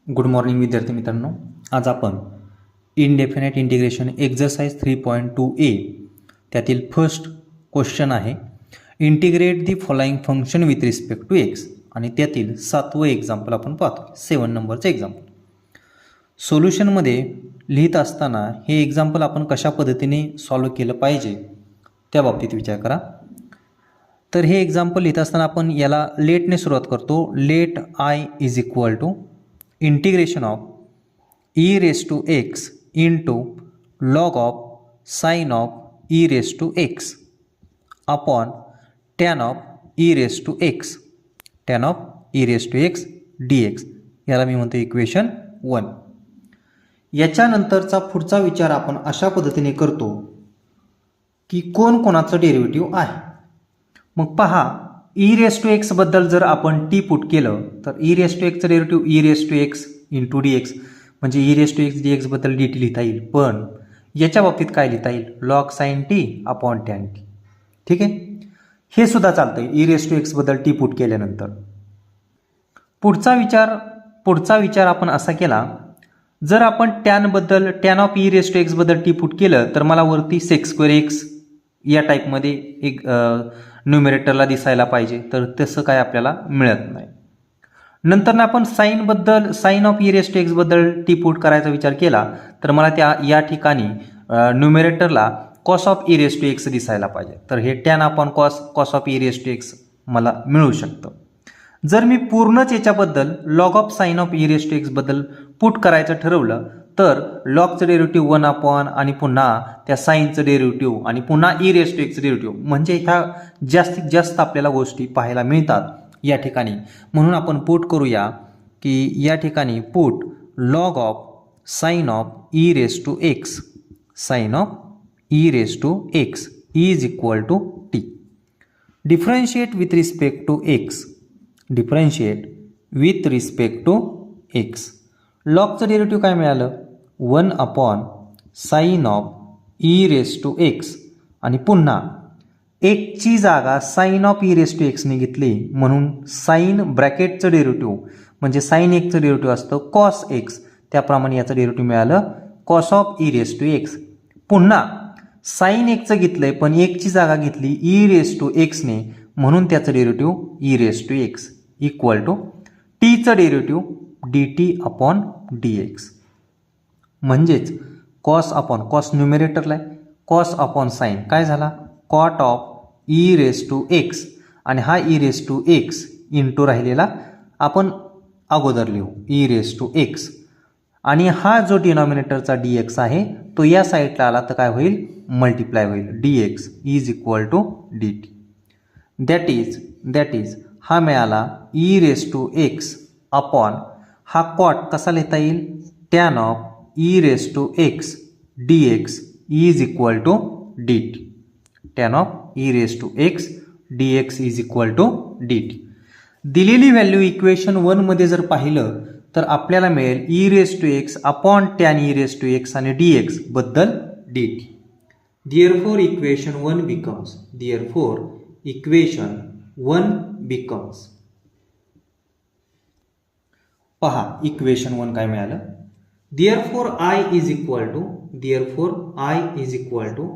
Good morning विद्यार्थी मित्रांनो. आज आपण इनडेफिनेट इंटिग्रेशन एक्झरसाइज 3.2a त्यातील फर्स्ट क्वेश्चन आहे integrate the following function with respect to x आणि त्यातील 7वं एक्झाम्पल आपण पाहतो 7 नंबरचं एक्झाम्पल. सोल्युशनमध्ये लिहित असताना हे एक्झाम्पल आपण कशा पद्धतीने सॉल्व केलं पाहिजे त्या बाबतीत विचार करा. तर हे एक्झाम्पल लिहित असताना आपण याला लेटने सुरुवात करतो. Let I is equal to integration of e raise to x into log of sine of e raise to x upon tan of e raise to x d x. याला मी म्हणतो इक्वेशन 1. याच्यानंतरचा पुढचा विचार आपण अशा पद्धतीने करतो की कोण कोणाचं डेरिव्हेटिव्ह आहे. मग पहा ई रेस टू एक्स बद्दल जर आपण टी पुट केलं तर ई रेस टू एक्सचं derivative e raise to x into d x म्हणजे e raise to x d x बद्दल डी टी लिहिता येईल. पण याच्या बाबतीत काय लिहिता येईल log sine t upon tan t. ठीक आहे हे सुद्धा चालतंय ई रेस टू एक्स बद्दल टी पुट केल्यानंतर. पुढचा विचार आपण असा केला जर आपण tan of e raise to x बद्दल टी पुट केलं तर मला वरती सेक्स स्क्वेअर एक्स या टाईपमध्ये एक न्यूमरेटरला दिसायला पाहिजे. तर तसं काय आपल्याला मिळत नाही. नंतर आपण sine of e raise to x बद्दल टी पुट करायचा विचार केला तर मला या ठिकाणी न्यूमरेटरला cos of e raise to x दिसायला पाहिजे. तर हे tan upon cos of e raise to x मला मिळू शकतं. जर मी पूर्णच याच्याबद्दल log of sine of e raise to x बद्दल पुट करायचं ठरवलं तर लॉगचं डेरिव्हेटिव्ह 1 अपॉन आणि पुन्हा त्या साईनचं डेरिव्हेटिव्ह आणि पुन्हा ई रेस टू एक्सचं डेरिव्हेटिव्ह म्हणजे ह्या जास्तीत जास्त आपल्याला गोष्टी पाहायला मिळतात या ठिकाणी. म्हणून आपण पुट करूया की या ठिकाणी put log of sine of e raise to x is equal to t. Differentiate with respect to x. लॉगचं डेरिव्हेटिव्ह काय मिळालं 1 upon sine of e raise to x आणि पुन्हा एक्सची जागा sine of e raise to एक्सने घेतली म्हणून साइन ब्रॅकेटचं डेरिव्हेटिव्ह म्हणजे साइन एक्सचं डेरिव्हेटिव्ह असतं कॉस एक्स. त्याप्रमाणे याचं डेरिव्हेटिव्ह मिळालं cos of e raise to x. पुन्हा साइन एक्सचं घेतलंय पण एक्सची जागा घेतली ई रेस टू एक्सने म्हणून त्याचं derivative e raise to x equal to टीचं derivative d t upon d x. म्हणजेच कॉस न्यूमरेटरला आहे कॉस अपॉन साइन काय झाला cot of e raise to x आणि हा e raise to x into राहिलेला आपण अगोदर लिहू ई रेस टू एक्स आणि हा जो डिनॉमिनेटरचा डी एक्स आहे तो या साईडला आला तर काय होईल मल्टिप्लाय होईल d x is equal to d t. That is हा मिळाला e raise to x upon हा कॉट कसा लिहिता येईल tan of e raise to x d x is equal to d t. Tan of e raise to x d x is equal to d t. दिलेली value equation 1 मध्ये जर पाहिलं तर आपल्याला मिळेल e raise to x upon tan e raise to x आणि d x बद्दल d t. Therefore equation 1 becomes पहा इक्वेशन 1 काय मिळालं therefore I is equal to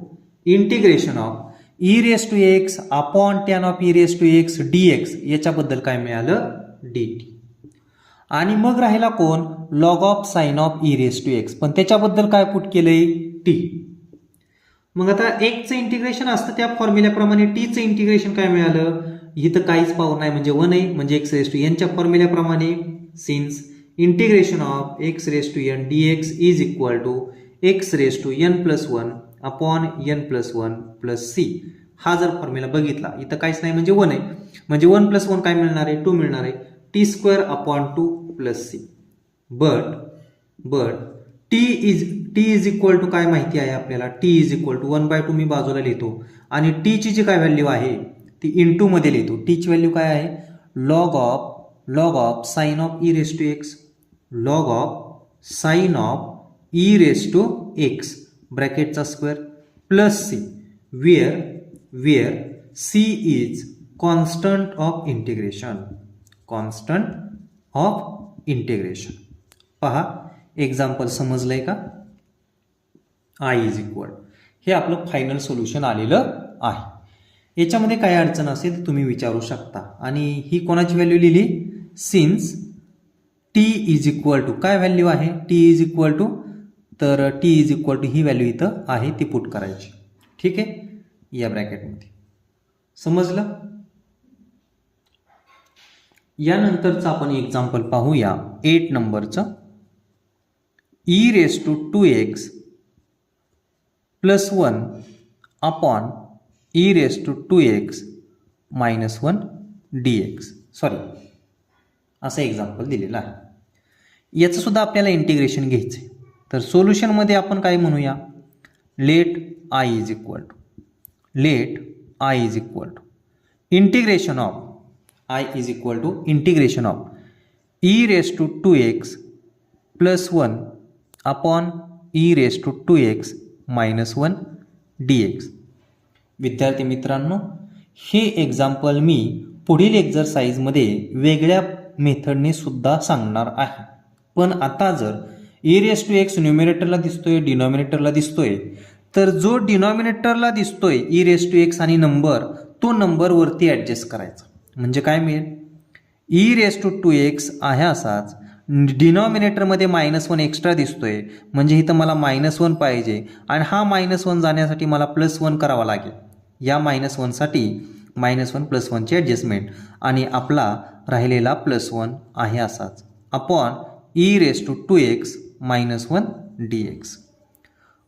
integration of e raise to x upon tan of e raise to x d x याच्याबद्दल काय मिळालं d t. आणि मग राहिला कोण log of sine of e raise to x पण त्याच्याबद्दल काय पुट केलंय टी. मग आता एक्सचं इंटिग्रेशन असतं त्या फॉर्म्युल्याप्रमाणे टीचं इंटिग्रेशन काय मिळालं, इथं काहीच पॉवर नाही म्हणजे 1 आहे म्हणजे एक्स रेस टू एनच्या फॉर्म्युल्याप्रमाणे since integration of x raise to n dx is equal to x raise to n plus 1 upon n plus 1 plus c. हा जर फॉर्म्युला बघितला इथं काहीच नाही म्हणजे 1 आहे म्हणजे 1 प्लस 1 काय मिळणार आहे, 2 मिळणार आहे, t square upon 2 plus c. But t is equal to काय माहिती आहे आपल्याला, टी इज इक्वल टू 1/2 मी बाजूला लिहितो आणि टीची जी काय व्हॅल्यू आहे ती इंटू मध्ये लिहितो. टीची व्हॅल्यू काय आहे, log of sine of e raise to x, log of sine of e raise to x ब्रॅकेटचा square plus c where c is constant of integration. पहा एक्झाम्पल समजलंय का, आय इज इक्वल, हे आपलं फायनल सोल्युशन आलेलं आहे. याच्यामध्ये काय अडचण असेल तर तुम्ही विचारू शकता. आणि ही कोणाची व्हॅल्यू लिहिली, since t is equal to काय व्हॅल्यू आहे, टी इज इक्वल टू, तर टी इज इक्वल टू ही व्हॅल्यू इथं आहे ती पुट करायची. ठीक आहे, या ब्रॅकेटमध्ये. समजलं. यानंतरचं आपण एक्झाम्पल पाहूया 8 नंबरचं. E raise to 2x plus 1 upon e raise to 2x minus 1 dx. Sorry, असं एक्झाम्पल दिलेलं आहे. याचं सुद्धा आपल्याला इंटिग्रेशन घ्यायचं आहे. तर सोल्युशनमध्ये आपण काय म्हणूया, let I is equal to integration of I is equal to integration of e raise to 2x plus 1 upon e raise to 2x minus 1 dx. विद्यार्थी मित्रांनो, हे एक्झाम्पल मी पुढील एक्झरसाइजमध्ये वेगळ्या मेथडने सुद्धा सांगणार आहे. पण आता जर ई रेस टू एक्स न्यूमिरेटरला दिसतोय, डिनॉमिनेटरला दिसतोय, तर जो डिनॉमिनेटरला दिसतोय ई रेस टू एक्स आणि नंबर, तो नंबर वरती ॲडजस्ट करायचा. म्हणजे काय मिळेल, ई रेस टू 2x आहे असाच, डिनॉमिनेटरमध्ये -1 एक्स्ट्रा दिसतोय म्हणजे इथं मला -1 पाहिजे आणि हा -1 जाण्यासाठी मला +1 करावा लागेल. या -1 साठी -1 + 1 ची ॲडजस्टमेंट आणि आपला राहिलेला +1 आहे असाच upon e raise to 2x minus 1 dx.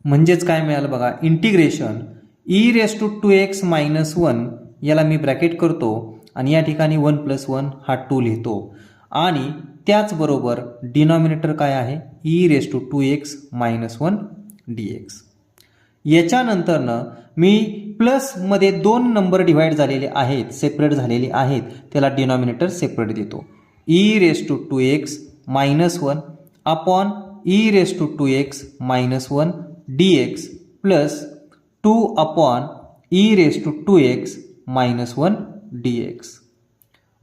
म्हणजेच काय मिळालं बघा, integration e raise to 2x minus 1 याला मी ब्रॅकेट करतो आणि या ठिकाणी 1 + 1 हा 2 लिहितो आणि त्याचबरोबर डिनॉमिनेटर काय आहे, e raise to 2x minus 1 dx. याच्यानंतरनं मी प्लसमध्ये 2 नंबर डिवाइड झालेले आहेत, सेपरेट झालेले आहेत, त्याला डिनॉमिनेटर सेपरेट देतो. E raise to 2x minus 1 upon e raise to 2x minus 1 dx plus 2 upon e raise to 2x minus 1 dx.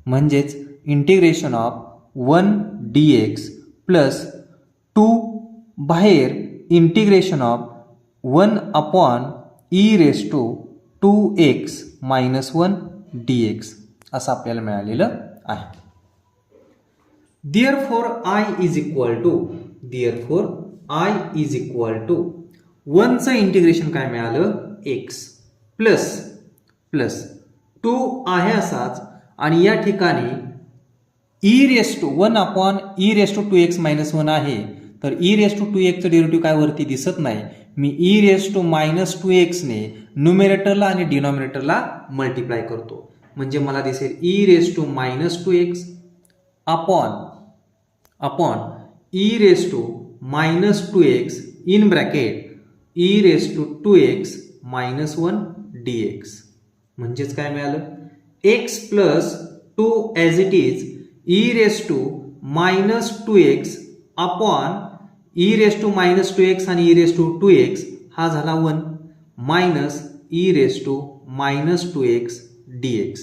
म्हणजेच इंटिग्रेशन ऑफ 1 dx प्लस 2 बाहेर integration of 1 upon e raise to 2x minus 1 dx असं आपल्याला मिळालेलं आहे. Therefore I is equal to 1चं integration काय मिळालं, x plus 2 आहे असाच आणि या ठिकाणी e raise to 1 upon e raise to 2x minus 1 आहे, तर ई रेस टू 2x चं डेरिव्हेटिव्ह काय वरती दिसत नाही. मी e raise to minus 2x ने न्यूमिरेटरला आणि डिनॉमिनेटरला मल्टिप्लाय करतो म्हणजे मला दिसेल e raise to minus 2x upon e raise to minus 2x in bracket e raise to 2x minus 1 dx. म्हणजेच काय मिळालं, x plus 2 as it is e raise to minus 2x upon e raise to minus 2x आणि e raise to 2x हा झाला 1 minus e raise to minus 2x dx.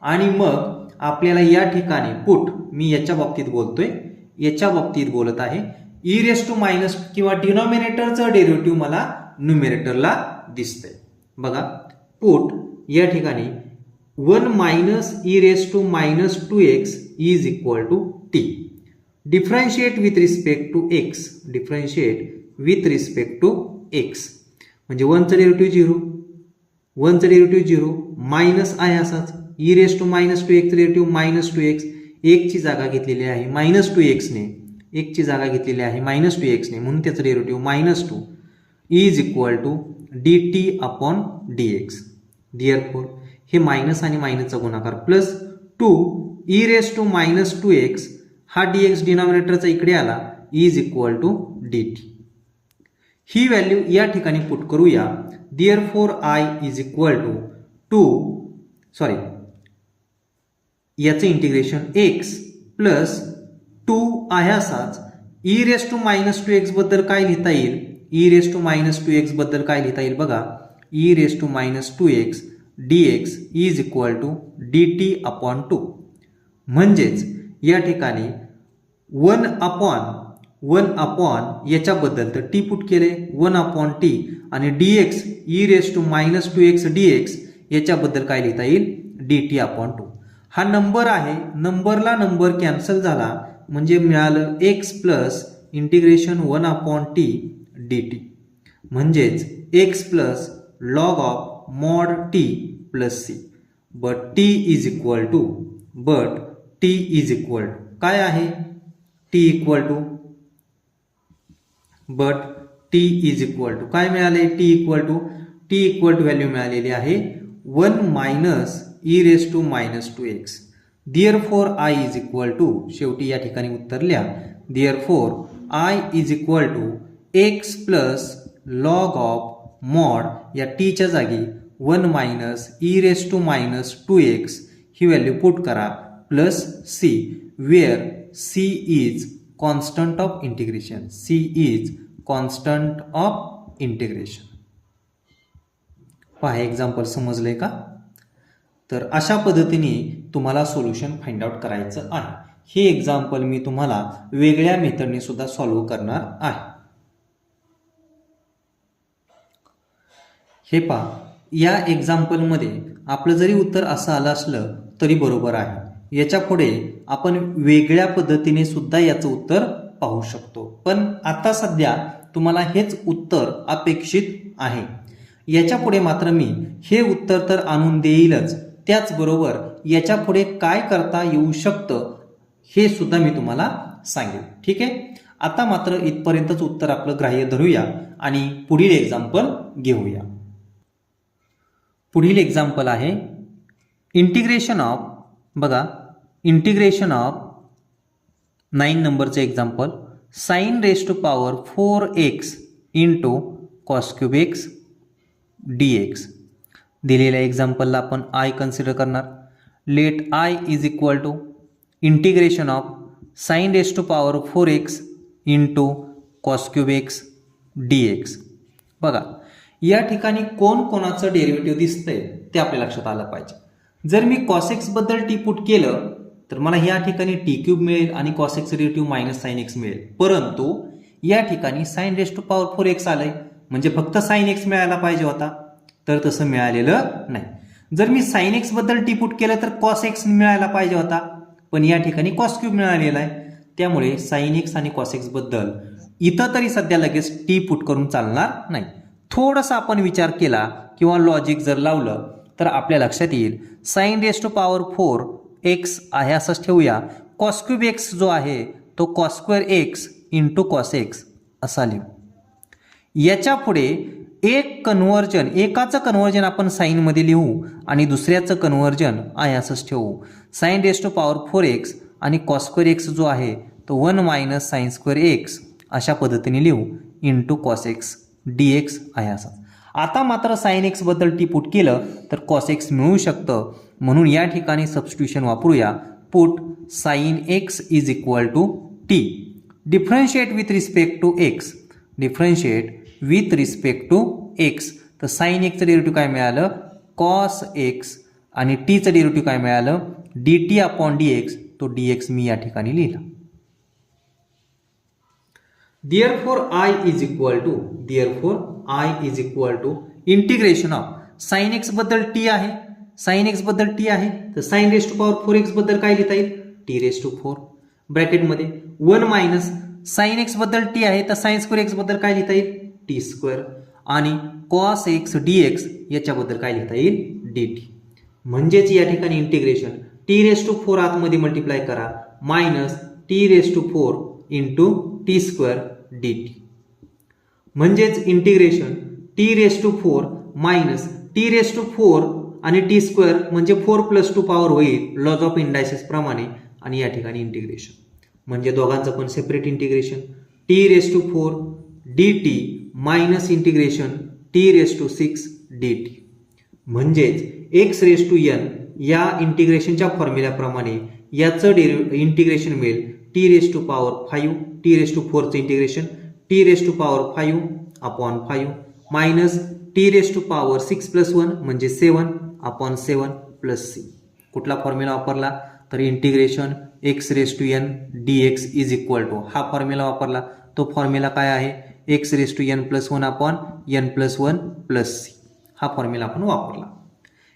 आणि मग आपल्याला या ठिकाणी पुट, मी याच्या बाबतीत बोलतोय, याच्या बाबतीत बोलत आहे, ई रेस टू मायनस किंवा डिनॉमिनेटरचं डेरिव्हेटिव्ह मला न्यूमिरेटरला दिसतंय. बघा पुट या ठिकाणी 1 minus e raise to minus 2x is equal to t. Differentiate with respect to x. म्हणजे 1चं डेरिव्हेटिव्ह 0, 1चं डेरिव्हेटिव्ह 0 मायनस आहे असाच e raise to minus 2x derivative minus 2x, 1 ची जागा घेतलेली आहे मायनस 2x ने, 1 ची जागा घेतलेली आहे मायनस 2x ने, म्हणून त्याचं derivative minus 2 is equal to dt upon dx. Therefore हे मायनस आणि मायनसचा गुणाकार plus 2 e raise to minus 2x, हा dx डिनॉमिनेटरचा इकडे आला, इज इक्वल टू dt. ही व्हॅल्यू या ठिकाणी पुट करूया. Therefore I is equal to 2 याचं इंटिग्रेशन x प्लस 2 आहे असाच e raise to minus 2x बद्दल काय लिहिता येईल, e raise to minus 2x बद्दल काय लिहिता येईल बघा, e raise to minus 2x dx is equal to dt upon 2. म्हणजेच या ठिकाणी 1 अपॉन याच्याबद्दल तर टी पुट केले 1 अपॉन टी आणि dx e raise to minus 2x dx याच्याबद्दल काय लिहिता येईल dt अपॉन 2. हा नंबर आहे, नंबरला नंबर कॅन्सल झाला म्हणजे मिळालं x plus integration 1 upon t dt. म्हणजेच x plus log of mod t plus c. But t is equal to काय आहे, टी इक्वल टू काय मिळाले, टी इक्वल टू व्हॅल्यू मिळालेली आहे 1 minus e raise to minus 2x. Therefore I is equal to, शेवटी या ठिकाणी उत्तर लिहा, therefore I is equal to x plus log of mod या टीच्या जागी 1 minus e raise to minus 2x ही व्हॅल्यू पुट करा plus c, where c is constant of integration. पहा एक्झाम्पल समजलंय का. तर अशा पद्धतीने तुम्हाला सोल्युशन फाइंड आउट करायचं आहे. हे एक्झाम्पल मी तुम्हाला वेगळ्या मेथडने सुद्धा सॉल्व्ह करणार आहे. हे पहा, या एक्झाम्पलमध्ये आपलं जरी उत्तर असं आलं असलं तरी बरोबर आहे. याच्या पुढे आपण वेगळ्या पद्धतीने सुद्धा याचं उत्तर पाहू शकतो, पण आता सध्या तुम्हाला हेच उत्तर अपेक्षित आहे. याच्या पुढे मात्र मी हे उत्तर तर आणून देईलच, त्याचबरोबर याच्या पुढे काय करता येऊ शकतं हे सुद्धा मी तुम्हाला सांगेन. ठीक आहे, आता मात्र इथपर्यंतच उत्तर आपलं ग्राह्य धरूया आणि पुढील एक्झाम्पल घेऊया. पुढील एक्झाम्पल आहे इंटिग्रेशन ऑफ, बघा इंटिग्रेशन ऑफ 9 नंबरचे example, sine raise to power 4x into cos cube x dx. दिलेल्या एक्झाम्पलला आपण I कन्सिडर करणार. Let I is equal to integration of sine raise to power 4x into cos cube x dx. बघा या ठिकाणी कोणाचं derivative दिसतंय ते आपल्या लक्षात आलं पाहिजे. जर मी कॉस एक्स बद्दल टी पुट केलं तर मला या ठिकाणी टी क्यूब मिळेल आणि कॉस एक्सचं डेरिव्हेटिव्ह मायनस साइन एक्स मिळेल, परंतु या ठिकाणी sign raise to power 4x आलंय म्हणजे फक्त साइन एक्स मिळायला पाहिजे होता, तर तसं मिळालेलं नाही. जर मी साइन एक्स बद्दल टी पुट केलं तर कॉस एक्स मिळायला पाहिजे होता, पण या ठिकाणी कॉस क्यूब मिळालेला आहे. त्यामुळे साइन एक्स आणि कॉस एक्स बद्दल इथं तरी सध्या लगेच टी पुट करून चालणार नाही. थोडासा आपण विचार केला किंवा लॉजिक जर लावलं तर आपल्या लक्षात येईल sign raise to power 4x आहे असंच ठेवूया. कॉस क्यूब एक्स जो आहे तो cos square x into cos x असा लिहू. याच्या पुढे एकाचं कन्व्हर्जन आपण साईनमध्ये लिहू आणि दुसऱ्याचं कन्व्हर्जन आहे असंच ठेवू. Sign raise to power 4x आणि कॉस स्क्वेअर एक्स जो आहे तो 1 मायनस साइन स्क्वेअर एक्स अशा पद्धतीने लिहू इंटू कॉस एक्स dx आहे असा. आता मात्र साइन एक्स बद्दल टी पुट केलं तर कॉस एक्स मिळू शकतं, म्हणून या ठिकाणी सबस्टिट्यूशन वापरूया. Put sine x is equal to t, differentiate with respect to x. तर साइन एक्सचं डेरिव्हेटिव्ह काय मिळालं कॉस एक्स आणि टीचं डेरिव्हेटिव्ह काय मिळालं dt अपॉन dx. तो dx मी या ठिकाणी लिहिला. Therefore I is equal to integration of sign x बद्दल टी आहे, तर sign raise to power 4x बद्दल काय लिहिता येईल टी रेस टू 4 ब्रॅकेटमध्ये 1 मायनस साइन एक्स बद्दल टी आहे तर साइन स्क्वेअर एक्स बद्दल काय लिहिता येईल टी स्क्वेअर आणि कॉस एक्स डी एक्स याच्याबद्दल काय लिहिता येईल डी टी. म्हणजेच या ठिकाणी इंटिग्रेशन टी रेस टू 4 आतमध्ये मल्टिप्लाय करा minus t raise to 4 into t square d t. म्हणजेच integration t raise to 4 minus t raise to 4 आणि टी स्क्वेअर म्हणजे 4 + 2 पॉवर होईल लॉज ऑफ इंडायसेस प्रमाणे आणि या ठिकाणी इंटिग्रेशन म्हणजे दोघांचं पण separate integration t raise to 4 d t minus integration t raise to 6 d t. म्हणजेच एक्स रेस टू एन या इंटिग्रेशनच्या फॉर्म्युल्याप्रमाणे याचं इंटिग्रेशन मिळेल t raise to power 5 t raise to 4चं integration t raise to power 5 upon 5 minus t raise to power 6 + 1 म्हणजे 7 upon 7 + c. कुठला formula वापरला तर integration x raise to n d x is equal to हा formula वापरला. तो formula काय आहे x raise to n + 1 upon n + 1 + c. हा फॉर्म्युला आपण वापरला.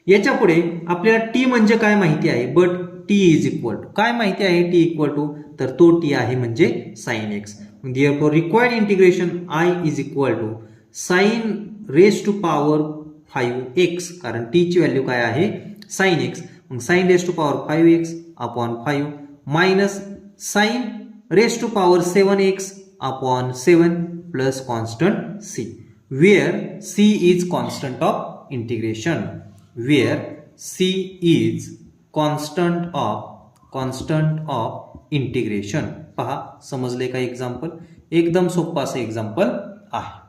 याच्या पुढे आपल्याला टी म्हणजे काय माहिती आहे but t is equal to काय माहिती आहे टी इक्वल टू तर तो टी आहे म्हणजे sine x. Therefore required integration I is equal to sin raised to power 5x कारण t ची व्हॅल्यू काय आहे sin x. मग sin raised to power 5x upon 5 minus sin raised to power 7x upon 7 plus constant c where c is constant of integration. Where c is constant of integration. पहा समजले का example एकदम सोपं असं example आहे.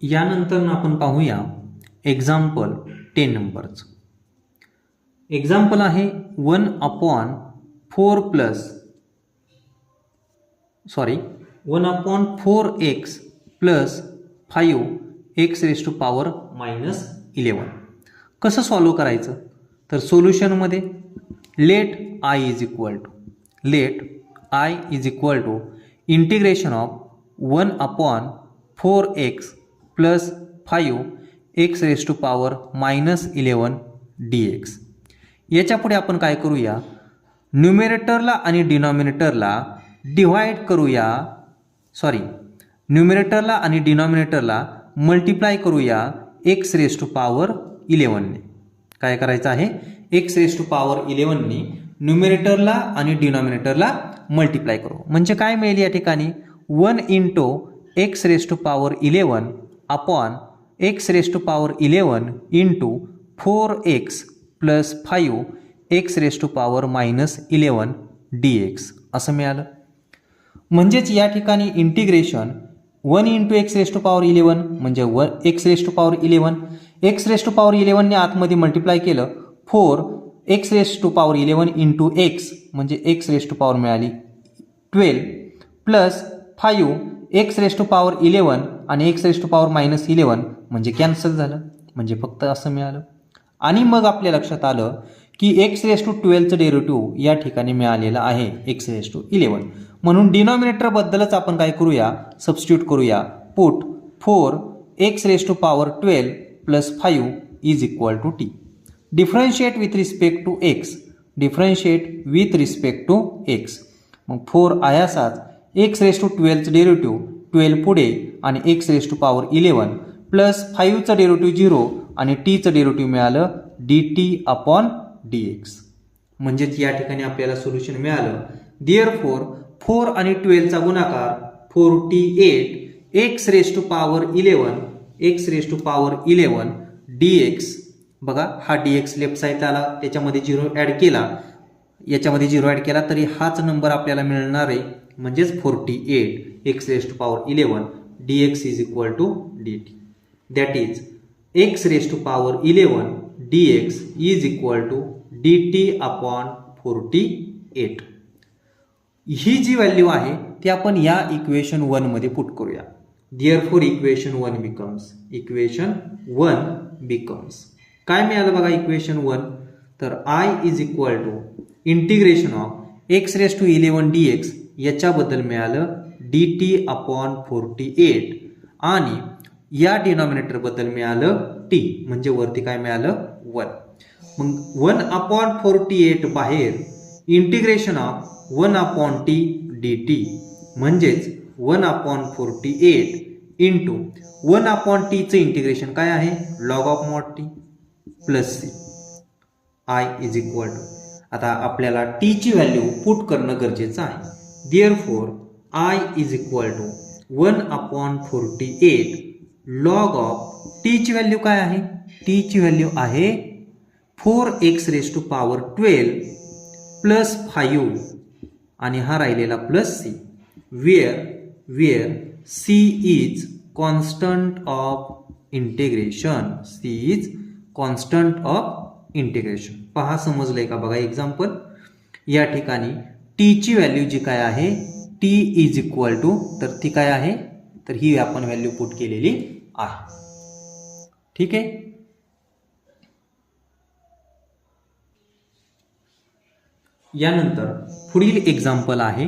यानंतर आपण पाहूया एक्झाम्पल 10 नंबरचं. एक्झाम्पल आहे 1/4x + 5x raise to power -11. कसं सॉल्व्ह करायचं तर सोल्युशनमध्ये let I is equal to integration of 1/4x + 5x raise to power -11 dx. याच्या पुढे आपण काय करूया न्यूमरेटरला आणि डिनॉमिनेटरला डिवाइड करूया न्यूमरेटरला आणि डिनॉमिनेटरला मल्टिप्लाय करूया x रेस टू पॉवर 11 ने. काय करायचं आहे x रेस टू पॉवर 11 ने न्यूमरेटरला आणि डिनॉमिनेटरला मल्टिप्लाय करू. म्हणजे काय मिळेल या ठिकाणी 1 × x raise to power 11 upon x raise to power 11 × 4x + 5x raise to power -11 dx असं मिळालं. म्हणजेच या ठिकाणी integration 1 × x raise to power 11 म्हणजे x raise to power 11 x raise to power 11 ने आतमध्ये मल्टिप्लाय केलं 4x raise to power 11 × x म्हणजे x रेस टू पॉवर मिळाली 12 plus 5x raise to power 11 आणि x रेस टू पॉवर -11 म्हणजे cancel झालं म्हणजे फक्त असं मिळालं. आणि मग आपल्या लक्षात आलं की x रेस टू 12चं डेरिव्हेटिव्ह या ठिकाणी मिळालेलं आहे x रेस टू 11 म्हणून डिनॉमिनेटर बद्दलच आपण काय करूया सबस्टिट्यूट करूया put 4x raise to power 12 + 5 is equal to t. Differentiate with respect to x मग 4 आयासाच x रेस टू 12चं डेरिव्हेटिव्ह 12 पुढे आणि x raise to power 11 plus 5चं डेरिव्हेटिव्ह 0 आणि टीचं डेरिव्हेटिव्ह मिळालं dt/dx. म्हणजेच या ठिकाणी आपल्याला सोल्युशन मिळालं. देअरफॉर 4 आणि 12चा गुणाकार 48 x raise to power 11 dx. बघा हा dx लेफ्ट साईडला आला त्याच्यामध्ये 0 ॲड केला याच्यामध्ये 0 ॲड केला तरी हाच नंबर आपल्याला मिळणार आहे म्हणजेच 48 x raise to power 11 dx is equal to dt. That is x raise to power 11 dx is equal to dt/48. ही जी व्हॅल्यू आहे ती आपण या इक्वेशन 1 मध्ये पुट करूया. देअरफॉर इक्वेशन 1 बिकम्स काय मिळालं बघा इक्वेशन 1 तर I is equal to integration of x raise to 11 dx याच्याबद्दल मिळालं dt/48 आणि या डिनॉमिनेटर बद्दल मिळालं t म्हणजे वरती काय मिळालं 1. मग 1/48 बाहेर इंटिग्रेशन ऑफ 1/t dt म्हणजेच 1/48 इंटू 1/tचं इंटिग्रेशन काय आहे log of mod t plus c I is equal to आता आपल्याला टी ची व्हॅल्यू पुट करणं गरजेचं आहे therefore I is equal to 1/48 log of t ची व्हॅल्यू काय आहे टी ची व्हॅल्यू आहे 4x⁻12 प्लस 5 आणि हा राहिलेला plus c where c is constant of integration c is constant of integration पहा समजलंय का बघा एक्झाम्पल या ठिकाणी टी ची व्हॅल्यू जी काय आहे टी इज इक्वल टू तर ती काय आहे तर ही आपण व्हॅल्यू पुट केलेली आहे ठीक आहे यानंतर पुढील एक्झाम्पल आहे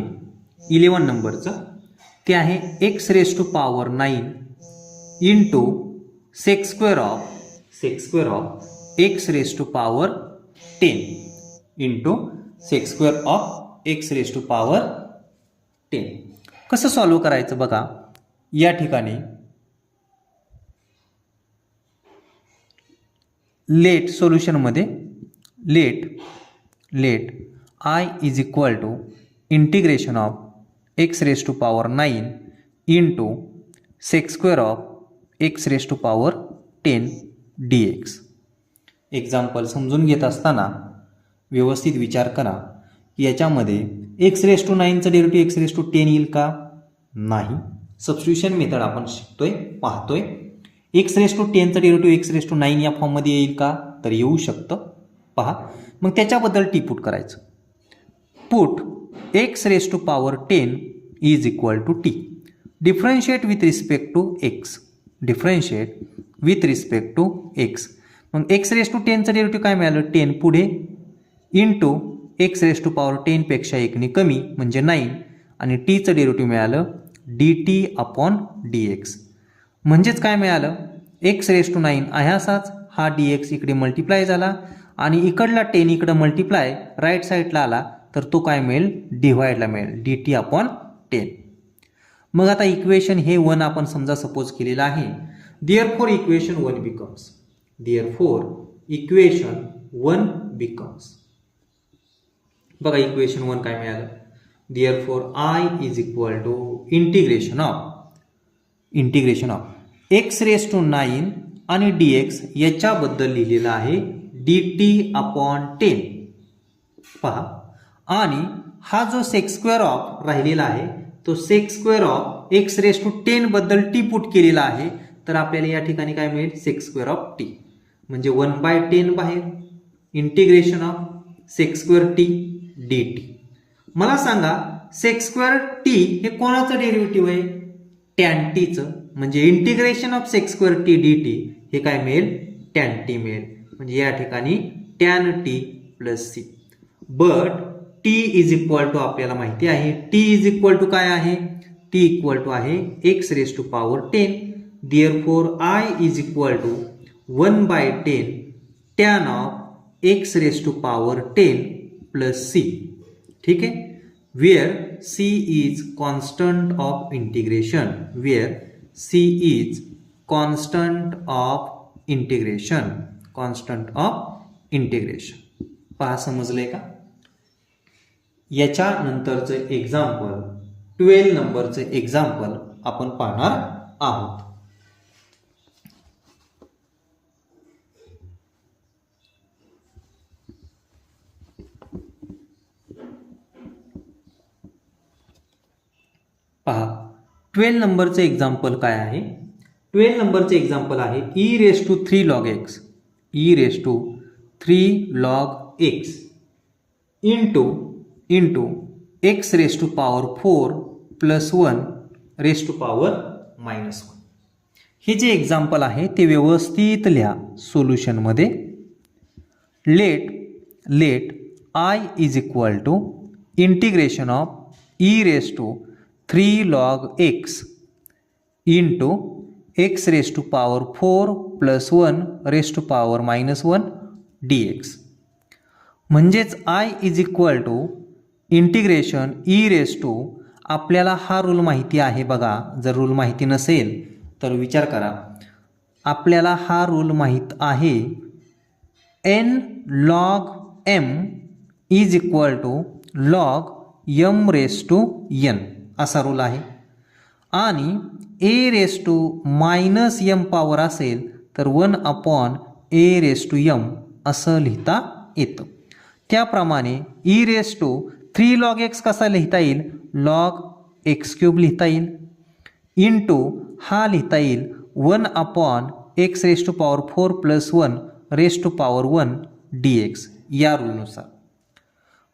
11 नंबरचं ते आहे x⁻9 into sec square of x⁻10 into sec square of x⁻10 कसं सॉल्व्ह करायचं बघा या ठिकाणी लेट सोल्युशनमध्ये let I is equal to integration of x⁻9 into sec square of x⁻10 dx example समजून घेत असताना व्यवस्थित विचार करा की याच्यामध्ये x⁻9चं डेरिव्हेटिव्ह x⁻10 येईल का नाही सबस्टिट्यूशन मेथड आपण शिकतोय पाहतोय x⁻10चं डेरिव्हेटिव्ह x⁻9 या फॉर्ममध्ये येईल का तर येऊ शकतं पहा मग त्याच्याबद्दल टी पुट करायचं put x⁻10 is equal to t differentiate with respect to x मग x⁻10चं डेरिव्हेटिव्ह काय मिळालं 10 पुढे इंटू x⁻10 पेक्षा 1 कमी म्हणजे 9 आणि टीचं डेरिव्हेटिव्ह मिळालं dt/dx म्हणजेच काय मिळालं x⁻9 आहे असाच हा dx इकडे मल्टिप्लाय झाला आणि इकडला 10 इकडे मल्टिप्लाय राईट साईडला आला तर तो काय मिळेल डिव्हाइडला मिळेल dt/10 मग आता इक्वेशन हे 1 आपण समजा सपोज केलेलं आहे देअरफॉर इक्वेशन 1 बिकम्स बघा इक्वेशन 1 काय मिळालं therefore I is equal to integration of x⁻9 आणि dx याच्याबद्दल लिहिलेलं आहे dt/10 पहा आणि हा जो सेक स्क्वेअर ऑफ राहिलेला आहे तो सेक स्क्वेअर ऑफ x⁻10 बद्दल टी पुट केलेला आहे तर आपल्याला या ठिकाणी काय मिळेल सेक स्क्वेअर ऑफ टी म्हणजे 1/10 बाहेर integration of sec square t dt मला सांगा सेक स्क्वेअर टी हे कोणाचं डेरिव्हेटिव्ह आहे टॅन टीचं म्हणजे integration of sec square t dt हे काय मिळेल टॅन टी मिळेल म्हणजे या ठिकाणी tan t plus c but t is equal to आपल्याला माहिती आहे टी इज इक्वल टू काय आहे टी इक्वल टू आहे x⁻10 therefore I is equal to 1/10 tan of x⁻10 plus c ठीक आहे where c is constant of integration पहा समजलंय का याच्यानंतरचं एक्झाम्पल 12 नंबरचं एक्झाम्पल आपण पाहणार आहोत पहा 12 नंबरचं एक्झाम्पल काय आहे 12 नंबरचं एक्झाम्पल आहे e⁻3 log x into x⁻4 plus 1 (-1) हे जे एक्झाम्पल आहे ते व्यवस्थित लिहा सोल्युशनमध्ये let I is equal to integration of e⁻3 log x into x⁻4 plus 1 (-1) dx म्हणजेच I is equal to integration e⁻ आपल्याला हा रूल माहिती आहे बघा. जर रूल माहिती नसेल तर विचार करा. आपल्याला हा रूल माहीत आहे, n log m is equal to log m raise to n असा रूल आहे. आणि a raise to minus m power असेल तर 1 upon a raise to m असं लिहिता येतं. त्याप्रमाणे e raise to 3 log x कसा लिहिता येईल, log x क्यूब लिहिता येईल, इंटू हा लिहिता येईल 1 upon x raise to power 4 plus 1 raise to power 1 dx या रूलनुसार.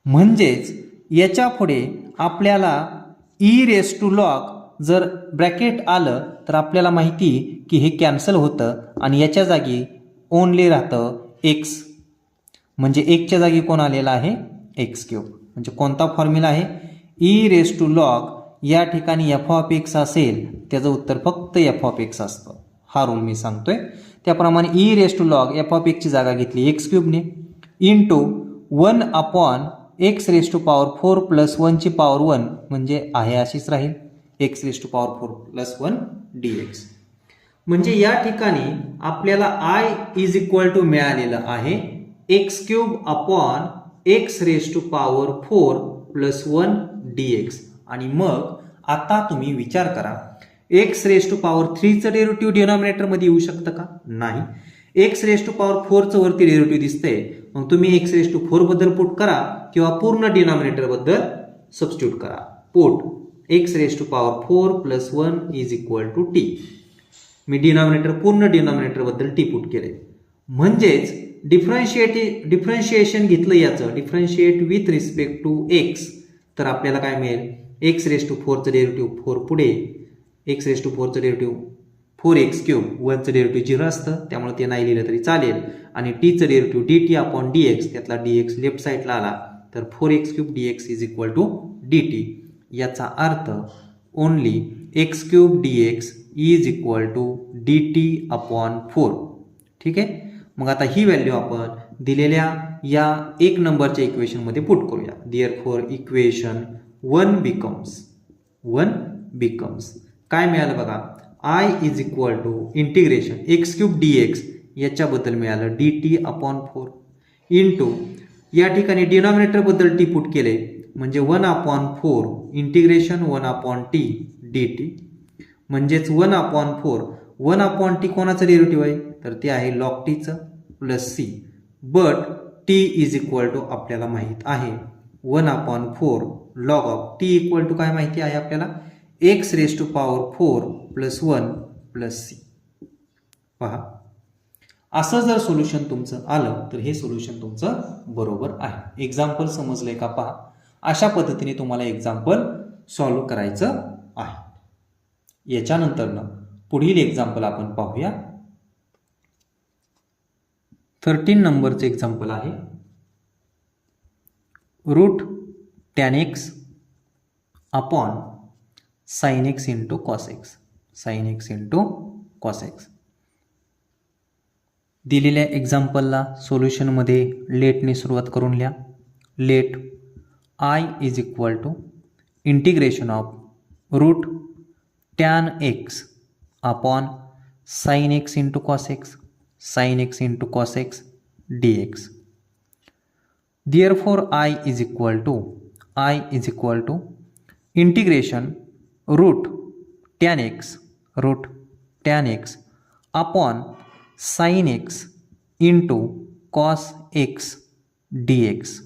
म्हणजेच याच्या पुढे आपल्याला e रेस टू लॉग जर ब्रॅकेट आलं तर आपल्याला माहिती की हे कॅन्सल होतं आणि याच्या जागी ओनली राहतं x. म्हणजे 1च्या जागी कोण आलेला आहे, x क्यूब. म्हणजे कोणता फॉर्म्युला आहे, e रेस टू लॉग या ठिकाणी f ऑफ x असेल त्याचं उत्तर फक्त f ऑफ x असतं. हा रूल मी सांगतोय. त्याप्रमाणे e raise to log f of x ची जागा घेतली x क्यूबने, into 1 upon x raise to power 4 plus 1 ची पॉवर 1 म्हणजे आहे अशीच राहील x raise to power 4 plus 1 dx. म्हणजे या ठिकाणी आपल्याला i इज इक्वल टू मिळालेलं आहे x cube upon x raise to power 4 plus 1 dx. आणि मग आता तुम्ही विचार करा, x रेस टू पॉवर 3 चं डेरिव्हेटिव्ह डिनॉमिनेटर मध्ये येऊ शकतं का, नाही. x रेस टू पॉवर 4 चं वरती डेरिव्हेटिव्ह दिसतंय, मग तुम्ही x रेस टू 4 बद्दल पुट करा किंवा पूर्ण डिनॉमिनेटर बद्दल सबस्टिट्यूट करा. Put x raise to power 4 plus 1 is equal to t. मी पूर्ण डिनॉमिनेटर बद्दल t पुट केले. म्हणजेच डिफरन्शिएशन घेतलं याचं, differentiate with respect to x, तर आपल्याला काय मिळेल, x रेस टू 4 चं डेरिव्हेटिव्ह 4 पुढे, x रेस टू 4 चं डेरिव्हेटिव्ह 4x क्यूब, 1 चं डेरिव्हेटिव्ह 0 असतं त्यामुळे ते नाही लिहिलं तरी चालेल. आणि t चं डेरिव्हेटिव्ह dt अपॉन dx, त्यातला dx लेफ्ट साईडला आला तर 4x cube dx is equal to dt. याचा अर्थ only x cube dx is equal to dt upon 4. ठीक आहे. मग आता ही व्हॅल्यू आपण दिलेल्या या 1 नंबरच्या इक्वेशनमध्ये पुट करूया. देअरफॉर इक्वेशन 1 बिकम्स काय मिळालं बघा, i is equal to integration x cube dx याच्याबद्दल मिळालं dt अपॉन 4 इंटू या ठिकाणी डिनॉमिनेटर बद्दल t पुट केले म्हणजे 1 upon 4 integration 1 upon t dt. म्हणजेच 1 अपॉन 4, 1 अपॉन t कोणाचं डेरिव्हेटिव्ह आहे तर ते आहे लॉग t चं plus c. But t is equal to आपल्याला माहित आहे 1 upon 4 log of t equal to काय माहिती आहे आपल्याला, x raise to power 4 plus 1 plus c. पहा, असं जर सोल्युशन तुमचं आलं तर हे सोल्युशन तुमचं बरोबर आहे. एक्झाम्पल समजलंय का पहा. अशा पद्धतीने तुम्हाला एक्झाम्पल सॉल्व्ह करायचं आहे. याच्यानंतर पुढील एक्झाम्पल आपण पाहूया. 13 नंबरचं एक्झाम्पल आहे, root tan x upon sin x into cos x, sin x into cos x. दिलेल्या एक्झाम्पलला सोल्युशनमध्ये लेटने सुरुवात करून लिहा. Let i is equal to integration of root tan x upon sin x into cos x, sin x into cos x dx. Therefore I is equal to integration root tan x upon sin x into cos x dx.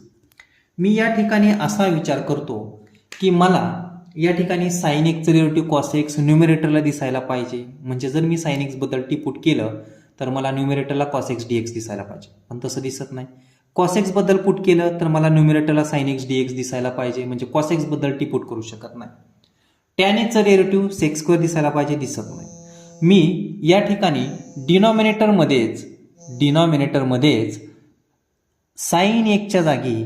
मी या ठिकाणी असा विचार करतो की मला या ठिकाणी sin x चं डेरिव्हेटिव्ह cos x न्यूमरेटरला दिसायला पाहिजे. म्हणजे जर मी sin x बद्दल टी पुट केलं तर मला न्यूमरेटरला cos x dx दिसायला पाहिजे, पण तसं दिसत नाही. cos x बद्दल पुट केलं तर मला न्यूमरेटरला sin x dx दिसायला पाहिजे, म्हणजे cos x बद्दल टी पुट करू शकत नाही. tan x चं डेरिव्हेटिव्ह sec स्क्वेअर दिसायला पाहिजे, दिसत नाही. मी या ठिकाणी डिनॉमिनेटरमध्येच sin x च्या जागी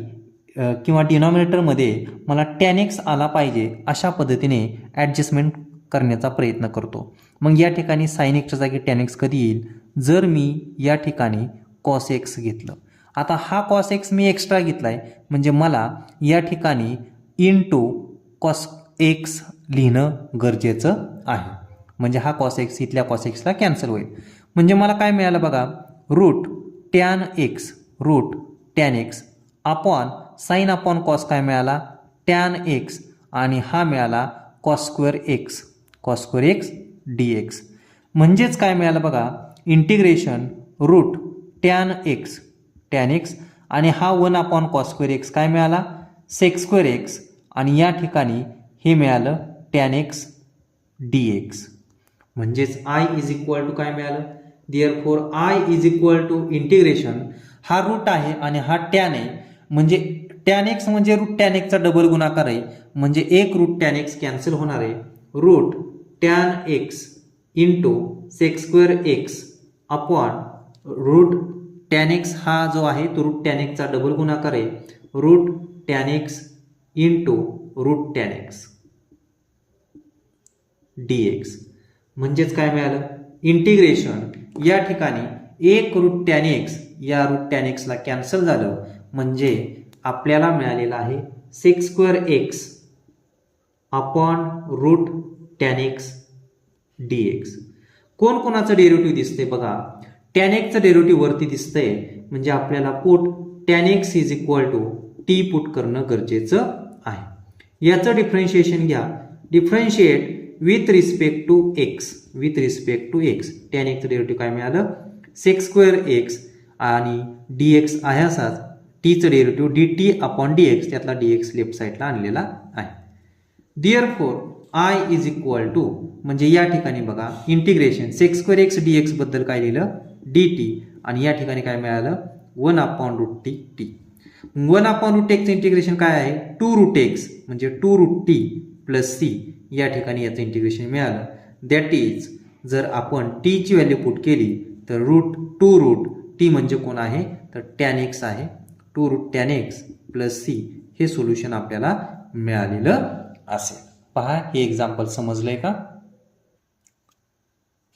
किंवा डिनॉमिनेटरमध्ये मला tan x आला पाहिजे अशा पद्धतीने ॲडजस्टमेंट करण्याचा प्रयत्न करतो. मग या ठिकाणी sin x च्या जागी tan x कधी येईल, जर मी या ठिकाणी cos x घेतलं. आता हा cos x मी एक्स्ट्रा घेतलाय म्हणजे मला या ठिकाणी इंटू एक्स लिहिणं गरजेचं आहे. म्हणजे हा कॉस एक्स इथल्या कॉस एक्सला कॅन्सल होईल. म्हणजे मला काय मिळालं बघा, root tan x upon sine upon cos काय मिळाला, टॅन एक्स, आणि हा मिळाला cos square x d x. म्हणजेच काय मिळालं बघा, इंटिग्रेशन रूट टॅन एक्स आणि हा 1 अपॉन कॉस स्क्वेअर एक्स काय मिळाला, सेक स्क्वेअर एक्स, आणि या ठिकाणी हे मिळालं टॅन एक्स डी एक्स. म्हणजेच आय इज इक्वल टू काय मिळालं, therefore I is equal to integration, हा रूट आहे आणि हा टॅन आहे, म्हणजे टॅन एक्स म्हणजे रूट टॅन एक्सचा डबल गुणाकार आहे, म्हणजे एक रूट टॅन एक्स कॅन्सल होणार आहे. Root tan x into sec square x upon root tan x हा जो आहे तो रूट टॅन एक्सचा डबल गुणाकार आहे, root tan x into root tan x d x. म्हणजेच काय मिळालं, इंटिग्रेशन या ठिकाणी एक रूट टॅन एक्स या रूट टॅन एक्सला कॅन्सल झालं, म्हणजे आपल्याला मिळालेला आहे sec square x upon root tan x d x. कोणाचं डेरिव्हेटिव्ह दिसते बघा, टॅन एक्सचं डेरिव्हेटिव्ह वरती दिसतंय, म्हणजे आपल्याला put tan x is equal to t put करणं गरजेचं आहे. याचं डिफरन्शिएशन घ्या, differentiate with respect to x, tan एक्सचं डेरिव्हेटिव्ह काय मिळालं, सेक स्क्वेअर एक्स, आणि डी एक्स आहे असाच, टीचं derivative d t upon d x, त्यातला डी एक्स लेफ्ट साईडला आणलेला आहे. Therefore I is equal to, म्हणजे या ठिकाणी बघा integration sec square x d x बद्दल काय लिहिलं, डी टी, आणि या ठिकाणी काय मिळालं 1 upon root t. 1 upon root एक्सचं इंटिग्रेशन काय आहे, 2 रूट एक्स, म्हणजे 2 रूट टी प्लस सी, या ठिकाणी याचं इंटिग्रेशन मिळालं. दॅट इज, जर आपण टीची व्हॅल्यू पुट केली तर टू रूट टी म्हणजे कोण आहे, तर टॅन एक्स आहे, 2 root tan x plus c, हे सोल्युशन आपल्याला मिळालेलं असेल. पहा, हे एक्झाम्पल समजलंय का.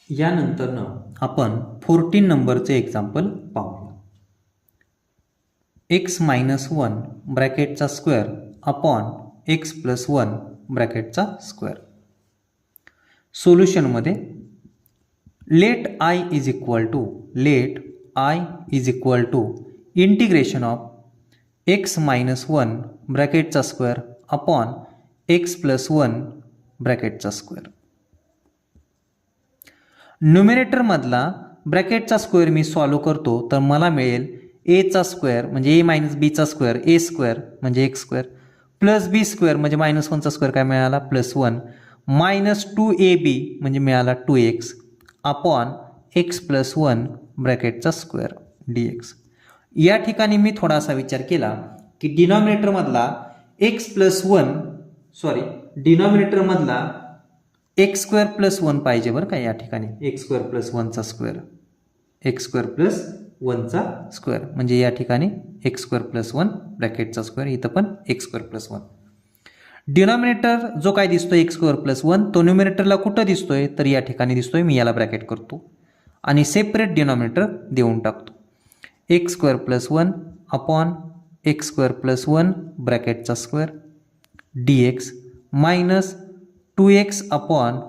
यानंतरनं आपण 14 नंबरचे एक्झाम्पल पाहूया. एक्स मायनस 1 ब्रॅकेटचा स्क्वेअर अपॉन एक्स प्लस 1 ब्रॅकेटचा स्क्वेअर. सोल्युशनमध्ये let I is equal to integration of x minus 1 ब्रॅकेटचा स्क्वेअर अपॉन एक्स प्लस 1 ब्रॅकेटचा स्क्वेअर. न्युमिरेटरमधला ब्रॅकेटचा स्क्वेअर मी सॉल्व करतो तर मला मिळेल एचा स्क्वेअर म्हणजे ए मायनस बीचा स्क्वेअर, ए स्क्वेअर म्हणजे x square, plus b square म्हणजे मायनस 1चा स्क्वेअर काय मिळाला प्लस 1, मायनस 2ab म्हणजे मिळाला 2x अपॉन एक्स प्लस 1 ब्रॅकेटचा स्क्वेअर डी एक्स. या ठिकाणी मी थोडासा विचार केला की डिनॉमिनेटरमधला डिनॉमिनेटरमधला एक्स स्क्वेअर प्लस 1 पाहिजे बरं का. या ठिकाणी एक्स स्क्वेअर प्लस 1चा स्क्वेअर, एक्स स्क्वेअर प्लस 1चा स्क्वेअर म्हणजे या ठिकाणी एक्स स्क्वेअर प्लस 1 ब्रॅकेटचा स्क्वेअर, इथं पण एक्स स्क्वेअर प्लस 1. डिनॉमिनेटर जो काय दिसतोय एक्स स्क्वेअर प्लस 1 तो न्युमिनेटरला कुठं दिसतोय तर या ठिकाणी दिसतोय. मी याला ब्रॅकेट करतो आणि सेपरेट डिनॉमिनेटर देऊन टाकतो. X square plus 1 upon x square plus 1 ब्रॅकेटचा square d x minus 2x upon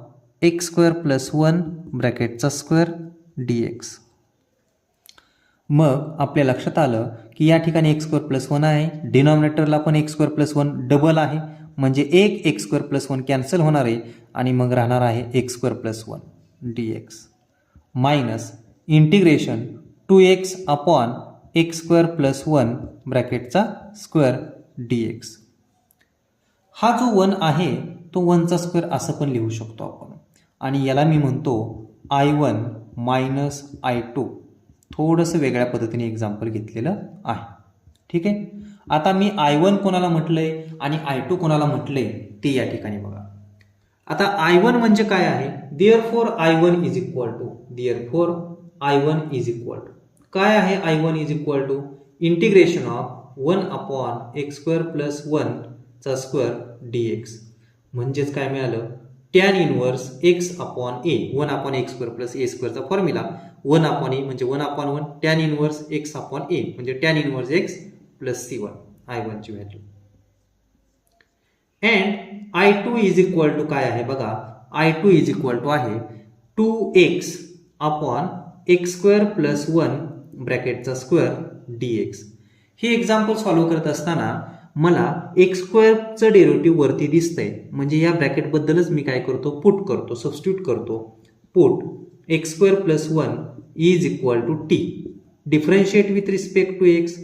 x square plus 1 ब्रॅकेटचा स्क्वेअर डी एक्स. मग आपल्या लक्षात आलं की या ठिकाणी एक्स स्क्वेअर प्लस 1 आहे, डिनॉमिनेटरला पण एक्स स्क्वेअर प्लस 1 डबल आहे, म्हणजे एक एक्स स्क्वेअर प्लस 1 कॅन्सल होणार आहे आणि मग राहणार आहे x square plus 1 d x minus integration 2x upon x square plus 1 ब्रॅकेटचा स्क्वेअर डी एक्स. हा जो 1 आहे तो 1चा स्क्वेअर असं पण लिहू शकतो आपण, आणि याला मी म्हणतो I1 मायनस I2. थोडंसं वेगळ्या पद्धतीने एक्झाम्पल घेतलेलं आहे. ठीक आहे. आता मी I1 कोणाला म्हटलंय आणि I2 कोणाला म्हटलंय ते या ठिकाणी बघा. आता I1 म्हणजे काय आहे, therefore I1 is equal to काय आहे, I1 is equal to integration of 1 upon x square plus 1 चा स्क्वेअर डी एक्स. म्हणजेच काय मिळालं, tan inverse x upon a, 1 upon x square plus a स्क्वेअरचा फॉर्म्युला 1 अपॉन ए म्हणजे 1 upon 1, tan inverse x upon a म्हणजे tan inverse x plus C1 I1 ची value. And I2 is equal to काय आहे बघा, I2 is equal to आहे 2x upon x square plus 1 ब्रॅकेटचा square dx. हे example solve करत असताना मला एक्स स्क्वेअरचं डेरिव्हेटिव्ह वरती दिसतंय, म्हणजे या ब्रॅकेटबद्दलच मी काय करतो, पुट करतो, सबस्टिट्यूट करतो. Put x square plus 1 is equal to t. Differentiate with respect to x,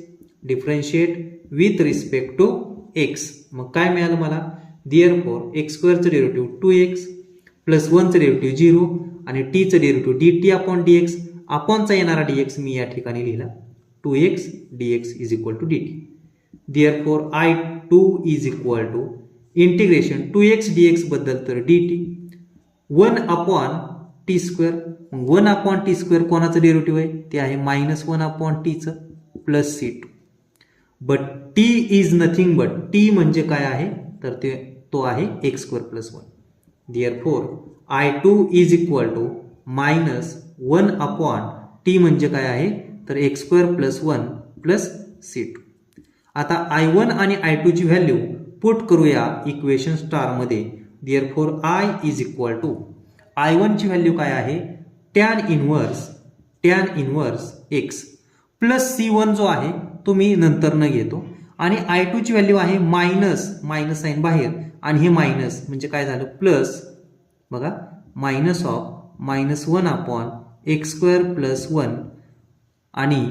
differentiate with respect to x. मग काय मिळालं मला, देअरफॉर एक्स स्क्वेअरचं डेरिव्हेटिव्ह 2x प्लस 1चं डेरिव्हेटिव्ह 0 आणि टीचं डेरिव्हेटिव्ह dt अपॉन dx. अपॉनचा येणारा dx मी या ठिकाणी लिहिला 2x dx is equal to dt. Therefore I2 is equal to integration 2x dx बद्दल तर dt 1 upon t square. 1 upon t square कोणाचं डेरिव्हेटिव्ह आहे, ते आहे -1 अपॉन टीचं plus C2. But t is nothing but, t म्हणजे काय आहे तर तो आहे x square plus 1. Therefore I2 is equal to -1 upon t म्हणजे काय आहे तर x square plus 1 plus C2. आता I1 आणि I2 ची व्हॅल्यू पुट करूया इक्वेशन स्टारमध्ये. Therefore I is equal to I1 ची व्हॅल्यू काय आहे, tan inverse x plus C1 जो आहे तो मी नंतर न घेतो, आणि I2 ची व्हॅल्यू आहे मायनस साईन बाहेर, आणि हे मायनस म्हणजे काय झालं प्लस, बघा minus of -1 upon x square plus 1 आणि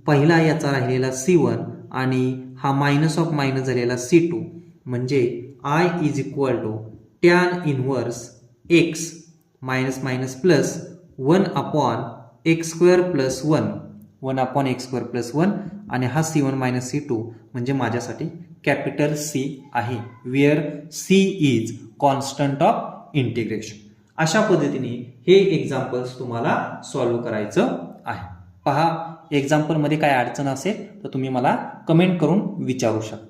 पहिला याचा राहिलेला C1 आणि हा मायनस ऑफ मायनस झालेला C2, म्हणजे I is equal to tan inverse x minus plus 1 upon x square plus 1 upon x square plus 1 आणि हा C1 मायनस C2 म्हणजे माझ्यासाठी कॅपिटल C आहे, where C is constant of integration. अशा पद्धतीने हे एक्झाम्पल्स तुम्हाला सॉल्व्ह करायचं आहे. पहा, एक्झाम्पलमध्ये काय अडचण असेल तर तुम्ही मला कमेंट करून विचारू शकता.